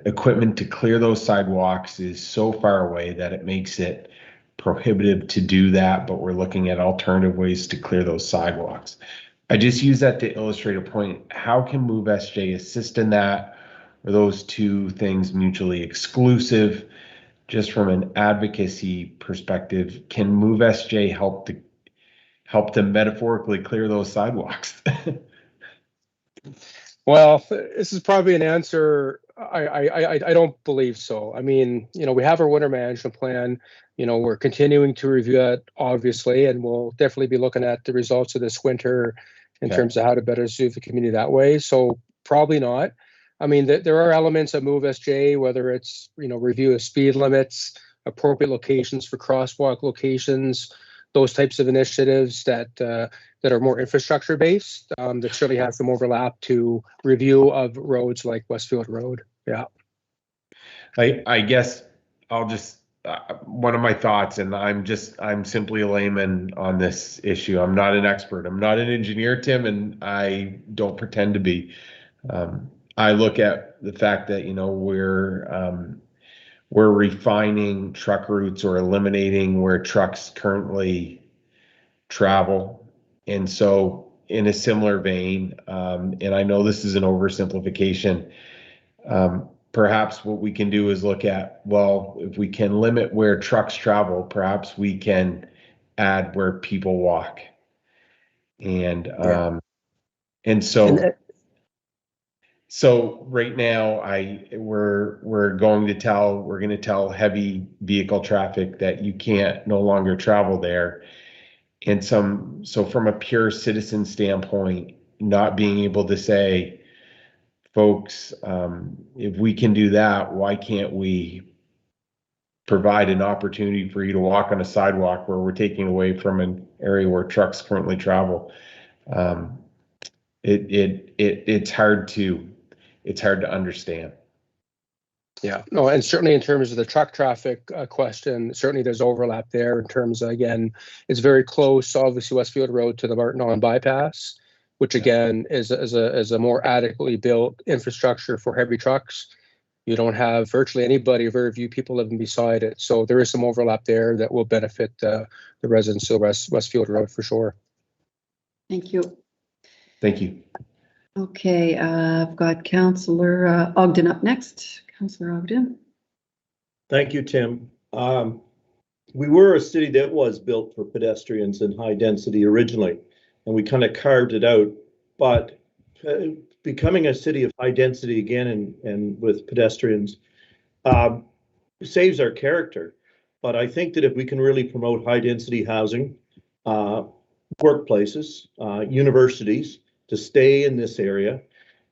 equipment to clear those sidewalks is so far away that it makes it prohibitive to do that, but we're looking at alternative ways to clear those sidewalks. I just use that to illustrate a point. How can Move SJ assist in that? Are those two things mutually exclusive? Just from an advocacy perspective, can Move SJ help to metaphorically clear those sidewalks? Well, this is probably an answer. I don't believe so. I mean, we have our winter management plan. We're continuing to review it, obviously, and we'll definitely be looking at the results of this winter in terms of how to better serve the community that way. So probably not. I mean, there are elements of Move SJ, whether it's, review of speed limits, appropriate locations for crosswalk locations, those types of initiatives that are more infrastructure based, that certainly have some overlap to review of roads like Westfield Road. Yeah. I guess I'll just, one of my thoughts, and I'm simply a layman on this issue. I'm not an expert. I'm not an engineer, Tim, and I don't pretend to be. I look at the fact that, we're refining truck routes or eliminating where trucks currently travel. And so in a similar vein, and I know this is an oversimplification, perhaps what we can do is look at, well, if we can limit where trucks travel, perhaps we can add where people walk. And so right now we're going to tell heavy vehicle traffic that you can't no longer travel there. And so from a pure citizen standpoint, not being able to say, folks, if we can do that, why can't we provide an opportunity for you to walk on a sidewalk where we're taking away from an area where trucks currently travel? It's hard to understand. Yeah, no, and certainly in terms of the truck traffic question, certainly there's overlap there in terms of, again, it's very close, obviously, Westfield Road to the Martin bypass, which again is a more adequately built infrastructure for heavy trucks. You don't have virtually anybody, very few people living beside it. So there is some overlap there that will benefit the residents of Westfield Road for sure. Thank you. Thank you. Okay, I've got Councillor Ogden up next. Councillor Ogden. Thank you, Tim. We were a city that was built for pedestrians and high density originally, and we kind of carved it out. But becoming a city of high density again and with pedestrians saves our character. But I think that if we can really promote high density housing, workplaces, universities to stay in this area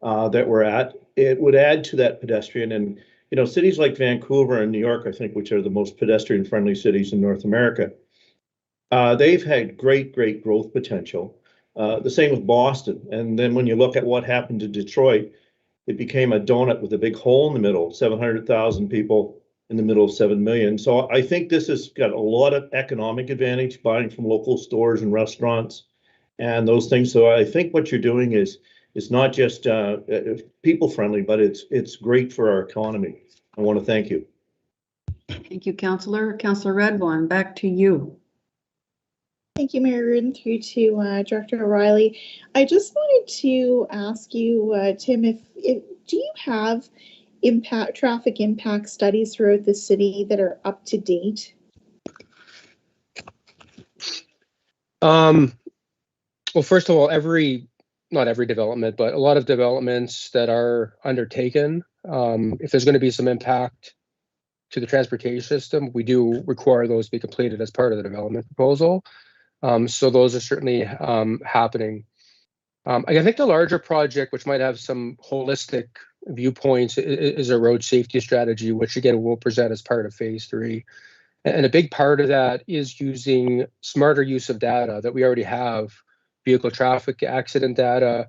that we're at, it would add to that pedestrian. And, cities like Vancouver and New York, I think, which are the most pedestrian friendly cities in North America, they've had great growth potential. The same with Boston. And then when you look at what happened to Detroit, it became a donut with a big hole in the middle, 700,000 people in the middle of 7 million. So I think this has got a lot of economic advantage, buying from local stores and restaurants and those things. So I think what you're doing is not just people friendly, but it's great for our economy. I want to thank you. Thank you, Councillor. Councillor Redbourne, back to you. Thank you, Mary Rudin, through to Director O'Reilly. I just wanted to ask you, Tim, if do you have traffic impact studies throughout the city that are up to date? Well, first of all, not every development, but a lot of developments that are undertaken, if there's going to be some impact to the transportation system, we do require those to be completed as part of the development proposal. So those are certainly happening. I think the larger project, which might have some holistic viewpoints, is a road safety strategy, which again we'll present as part of phase 3. And a big part of that is using smarter use of data that we already have, vehicle traffic accident data,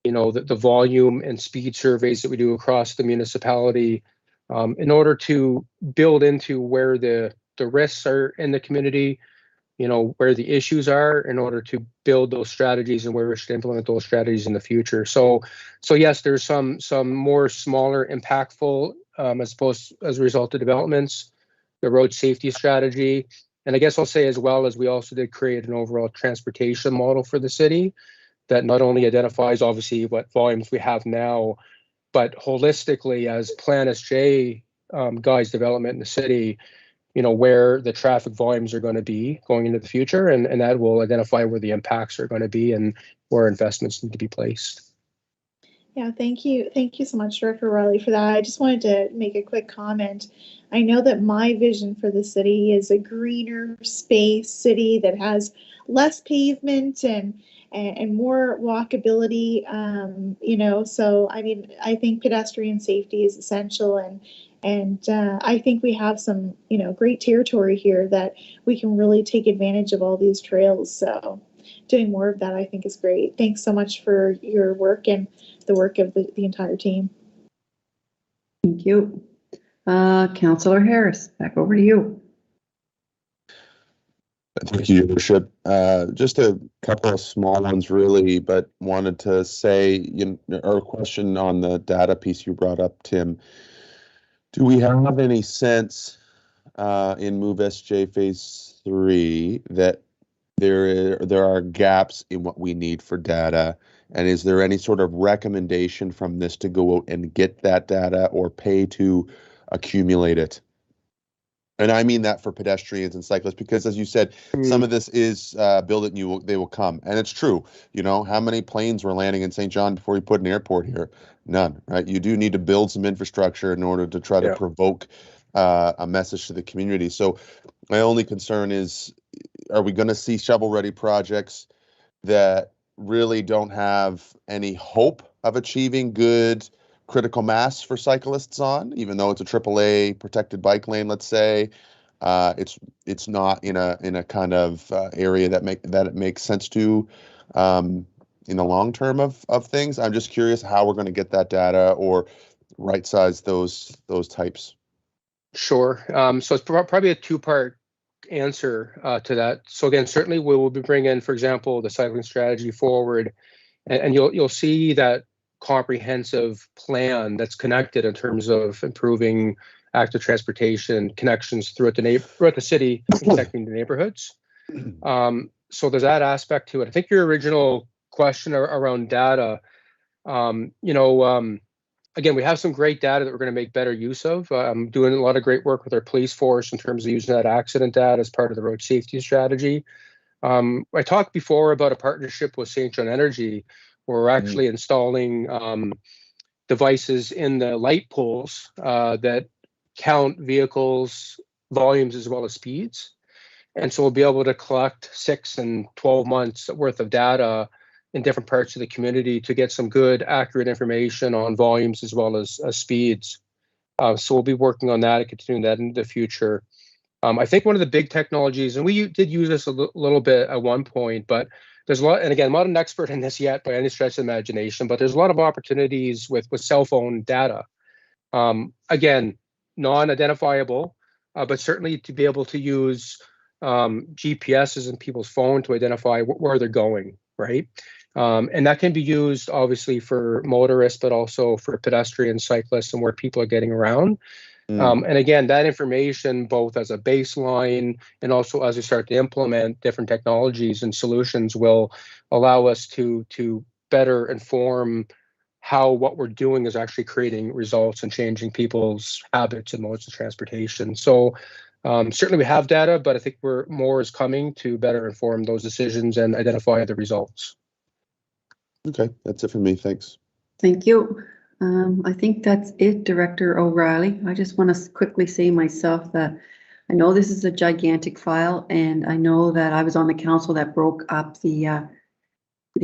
the volume and speed surveys that we do across the municipality, in order to build into where the risks are in the community, where the issues are, in order to build those strategies and where we should implement those strategies in the future. So yes, there's some more smaller, impactful, as a result of developments, the road safety strategy. And I guess I'll say as well as we also did create an overall transportation model for the city that not only identifies obviously what volumes we have now, but holistically as Plan SJ guides development in the city, where the traffic volumes are going to be going into the future, and that will identify where the impacts are going to be and where investments need to be placed. Yeah, thank you. Thank you so much, Director Riley, for that. I just wanted to make a quick comment. I know that my vision for the city is a greener space city that has less pavement and more walkability. So I mean, I think pedestrian safety is essential, and I think we have some great territory here that we can really take advantage of all these trails. So doing more of that, I think, is great. Thanks so much for your work and the work of the entire team. Thank you. Councillor Harris, back over to you. Thank you, Your Worship. Just a couple of small ones, really, but wanted to say, our question on the data piece you brought up, Tim. Do we have any sense in Move SJ Phase 3 that there are gaps in what we need for data? And is there any sort of recommendation from this to go out and get that data or pay to accumulate it? And I mean that for pedestrians and cyclists, because as you said, some of this is build it and they will come. And it's true. How many planes were landing in St. John before we put an airport here? None, right? You do need to build some infrastructure in order to try to provoke a message to the community. So my only concern is, are we going to see shovel-ready projects that really don't have any hope of achieving good critical mass for cyclists on, even though it's a AAA protected bike lane, let's say? It's not in a kind of area that it makes sense to in the long term of things. I'm just curious how we're going to get that data or right size those types. Sure. So it's probably a two-part answer to that. So again, certainly we will be bringing, for example, the cycling strategy forward, and you'll see that comprehensive plan that's connected in terms of improving active transportation connections throughout the city, connecting the neighborhoods. So there's that aspect to it. I think your original question around data, again, we have some great data that we're going to make better use of. I'm doing a lot of great work with our police force in terms of using that accident data as part of the road safety strategy. I talked before about a partnership with St. John Energy, where we're actually installing devices in the light poles that count vehicles, volumes, as well as speeds. And so we'll be able to collect 6 and 12 months worth of data in different parts of the community to get some good, accurate information on volumes as well as speeds. So we'll be working on that and continuing that into the future. I think one of the big technologies, and we did use this a little bit at one point, but there's a lot, and again, I'm not an expert in this yet by any stretch of the imagination, but there's a lot of opportunities with cell phone data. Again, non-identifiable, but certainly to be able to use GPSs in people's phone to identify where they're going, right? And that can be used obviously for motorists, but also for pedestrians, cyclists, and where people are getting around. And again, that information, both as a baseline and also as we start to implement different technologies and solutions, will allow us to better inform how what we're doing is actually creating results and changing people's habits and modes of transportation. So certainly we have data, but I think more is coming to better inform those decisions and identify the results. Okay, that's it for me. Thanks. Thank you. I think that's it, Director O'Reilly. I just want to quickly say myself that I know this is a gigantic file, and I know that I was on the council that broke up the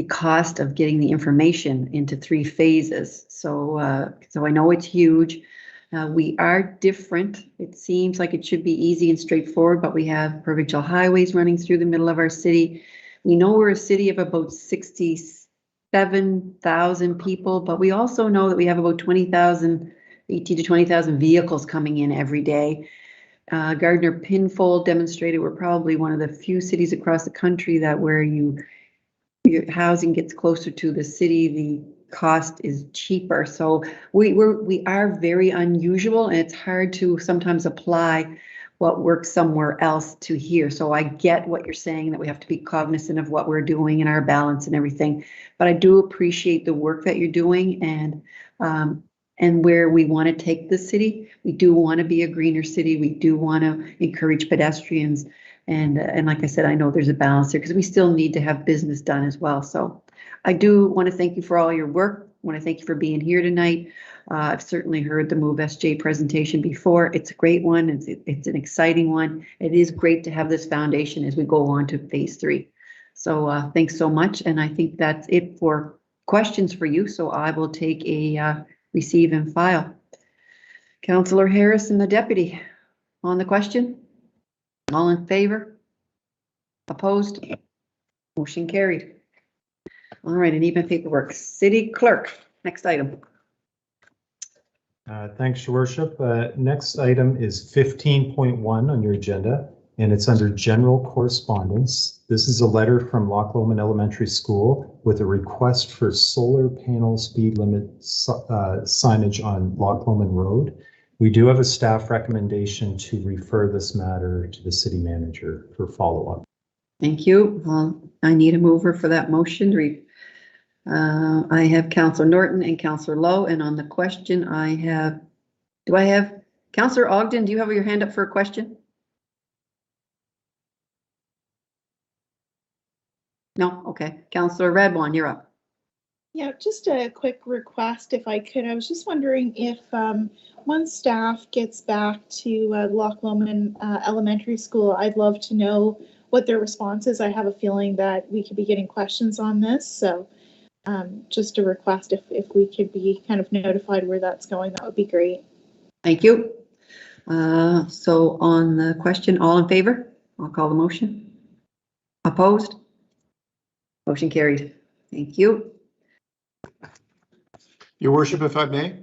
cost of getting the information into 3 phases. So I know it's huge. We are different. It seems like it should be easy and straightforward, but we have provincial highways running through the middle of our city. We know we're a city of about 67,000 people, but we also know that we have about 18 to 20,000 vehicles coming in every day. Gardner Pinfold demonstrated we're probably one of the few cities across the country that where your housing gets closer to the city, the cost is cheaper. So we are very unusual, and it's hard to sometimes apply what works somewhere else to here. So I get what you're saying, that we have to be cognizant of what we're doing and our balance and everything. But I do appreciate the work that you're doing and where we want to take the city. We do want to be a greener city. We do want to encourage pedestrians. And like I said, I know there's a balance there because we still need to have business done as well. So I do want to thank you for all your work. I want to thank you for being here tonight. I've certainly heard the Move SJ presentation before. It's a great one. It's an exciting one. It is great to have this foundation as we go on to phase 3. So thanks so much. And I think that's it for questions for you. So I will take a receive and file. Councillor Harris and the deputy on the question. All in favor? Opposed? Motion carried. All right, and even paperwork. City clerk, next item. Thanks, Your Worship. Next item is 15.1 on your agenda, and it's under general correspondence. This is a letter from Loch Lomond Elementary School with a request for solar panel speed limit signage on Loch Lomond Road. We do have a staff recommendation to refer this matter to the city manager for follow-up. Thank you. I need a mover for that motion. I have Councillor Norton and Councillor Lowe, and on the question do I have Councillor Ogden? Do you have your hand up for a question? No? Okay. Councillor Radwan, you're up. Yeah, just a quick request if I could. I was just wondering if once staff gets back to Loch Lomond Elementary School, I'd love to know what their response is. I have a feeling that we could be getting questions on this. So just a request if we could be kind of notified where that's going, that would be great. Thank you. So on the question, all in favor? I'll call the motion. Opposed? Motion carried. Thank you. Your Worship, if I may.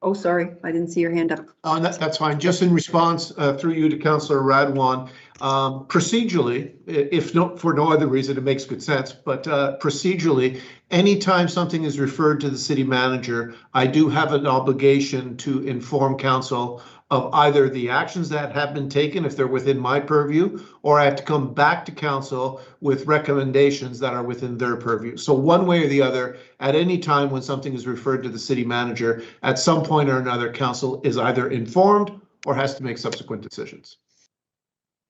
Oh, sorry, I didn't see your hand up. That's fine. Just in response through you to Councillor Radwan, procedurally, if not for no other reason, it makes good sense, but procedurally, anytime something is referred to the city manager, I do have an obligation to inform council of either the actions that have been taken if they're within my purview, or I have to come back to council with recommendations that are within their purview. So one way or the other, at any time when something is referred to the city manager, at some point or another, council is either informed or has to make subsequent decisions.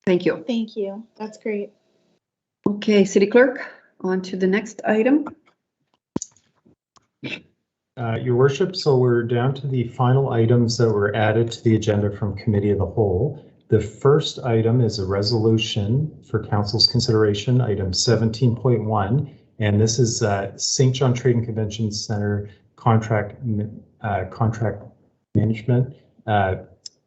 Thank you. Thank you. That's great. Okay, City Clerk, on to the next item. Your Worship, so we're down to the final items that were added to the agenda from Committee of the Whole. The first item is a resolution for Council's consideration, item 17.1, and this is St. John Trade and Convention Center contract management.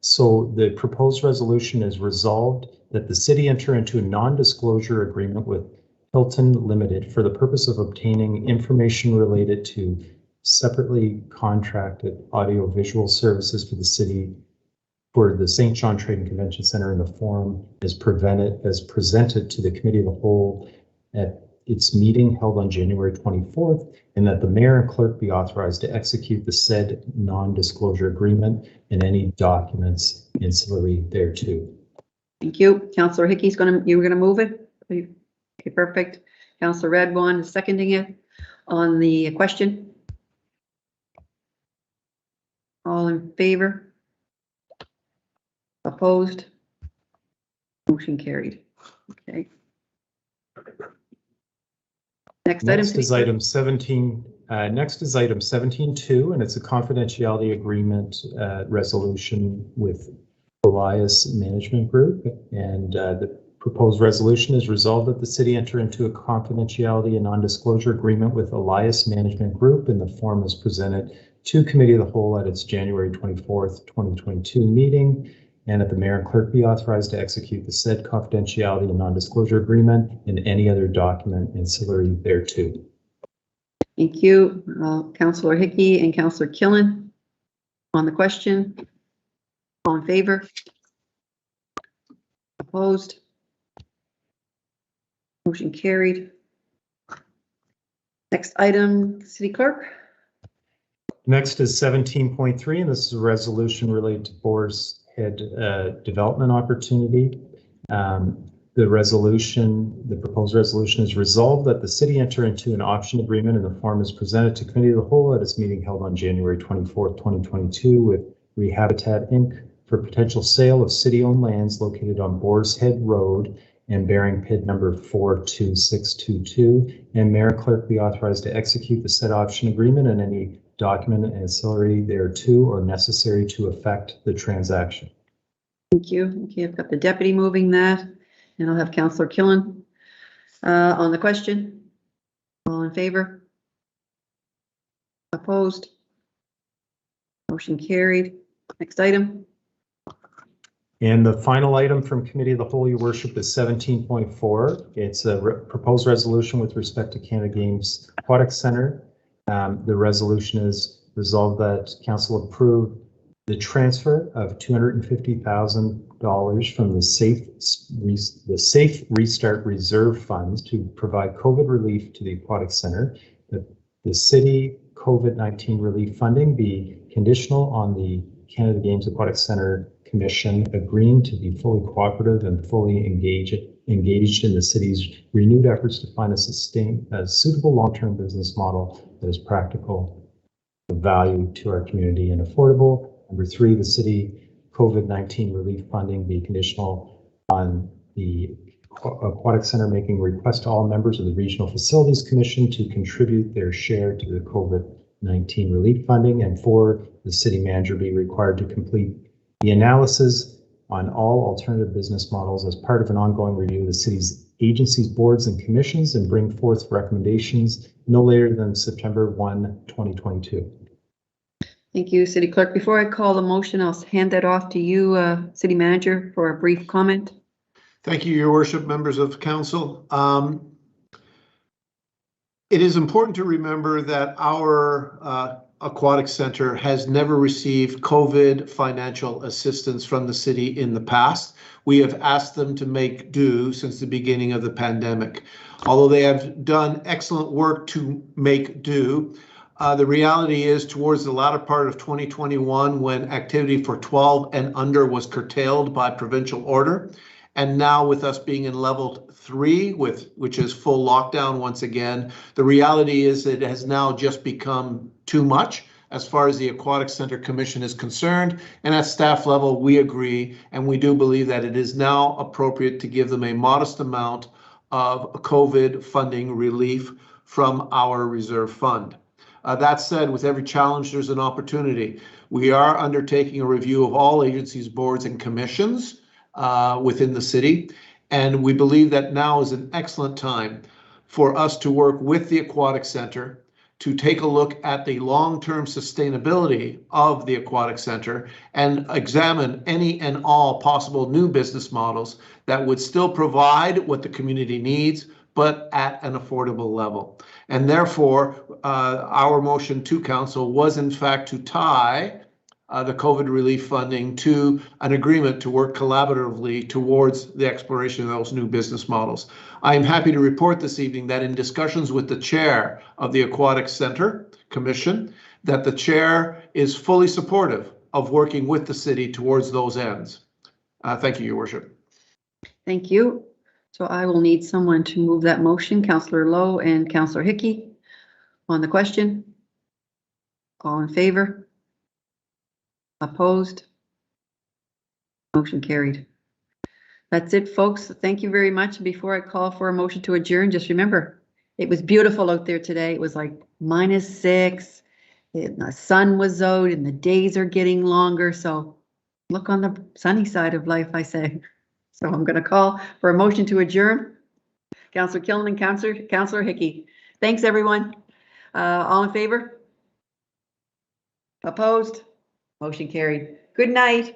So the proposed resolution is resolved that the city enter into a non-disclosure agreement with Hilton Limited for the purpose of obtaining information related to separately contracted audiovisual services for the city for the St. John Trade and Convention Center in the form as presented to the Committee of the Whole at its meeting held on January 24th, and that the mayor and clerk be authorized to execute the said non-disclosure agreement and any documents ancillary thereto. Thank you. Councillor Hickey's you were gonna move it? Okay, perfect. Councillor Radwan is seconding it. On the question? All in favor? Opposed? Motion carried. Okay. Next is item 17. Next is item 17.2, and it's a confidentiality agreement resolution with Elias Management Group. And the proposed resolution is resolved that the city enter into a confidentiality and non-disclosure agreement with Elias Management Group in the form as presented to Committee of the Whole at its January 24th, 2022 meeting, and that the mayor and clerk be authorized to execute the said confidentiality and non-disclosure agreement and any other document ancillary thereto. Thank you. Councillor Hickey and Councillor Killen on the question. All in favor? Opposed? Motion carried. Next item, City Clerk. Next is 17.3, and this is a resolution related to Boar's Head development opportunity. The proposed resolution is resolved that the city enter into an option agreement in the form as presented to Committee of the Whole at its meeting held on January 24th, 2022 with Rehabitat Inc. for potential sale of city-owned lands located on Boar's Head Road and bearing PID number 42622, and Mayor and Clerk be authorized to execute the said option agreement and any document ancillary thereto or necessary to effect the transaction. Thank you. Okay, I've got the deputy moving that, and I'll have Councillor Killen on the question. All in favor? Opposed? Motion carried. Next item. And the final item from Committee of the Whole, Your Worship, is 17.4. It's a proposed resolution with respect to Canada Games Aquatic Centre. The resolution is resolved that Council approve the transfer of $250,000 from the Safe Restart Reserve Funds to provide COVID relief to the Aquatic Centre. That the city COVID-19 relief funding be conditional on the Canada Games Aquatic Centre Commission agreeing to be fully cooperative and fully engaged in the city's renewed efforts to find a suitable long-term business model that is practical, of value to our community, and affordable. Number 3, the city COVID-19 relief funding be conditional on the Aquatic Centre making request to all members of the Regional Facilities Commission to contribute their share to the COVID-19 relief funding. And 4, the city manager be required to complete the analysis on all alternative business models as part of an ongoing review of the city's agencies, boards, and commissions and bring forth recommendations no later than September 1, 2022. Thank you, City Clerk. Before I call the motion, I'll hand that off to you, City Manager, for a brief comment. Thank you, Your Worship, members of Council. It is important to remember that our Aquatic Centre has never received COVID financial assistance from the city in the past. We have asked them to make do since the beginning of the pandemic. Although they have done excellent work to make do, the reality is towards the latter part of 2021, when activity for 12 and under was curtailed by provincial order, and now with us being in level 3, which is full lockdown once again, the reality is it has now just become too much as far as the Aquatic Centre Commission is concerned. And at staff level, we agree, and we do believe that it is now appropriate to give them a modest amount of COVID funding relief from our reserve fund. That said, with every challenge, there's an opportunity. We are undertaking a review of all agencies, boards, and commissions within the city. And we believe that now is an excellent time for us to work with the Aquatic Centre to take a look at the long-term sustainability of the Aquatic Centre and examine any and all possible new business models that would still provide what the community needs, but at an affordable level. And therefore, our motion to Council was in fact to tie the COVID relief funding to an agreement to work collaboratively towards the exploration of those new business models. I am happy to report this evening that in discussions with the chair of the Aquatic Center Commission, that the chair is fully supportive of working with the city towards those ends. Thank you, Your Worship. Thank you. So I will need someone to move that motion, Councillor Lowe and Councillor Hickey. On the question? All in favor? Opposed? Motion carried. That's it, folks. Thank you very much. Before I call for a motion to adjourn, just remember, it was beautiful out there today. It was like -6. The sun was out and the days are getting longer. So look on the sunny side of life, I say. So I'm going to call for a motion to adjourn. Councillor Killen and Councillor Hickey. Thanks, everyone. All in favor? Opposed? Motion carried. Good night.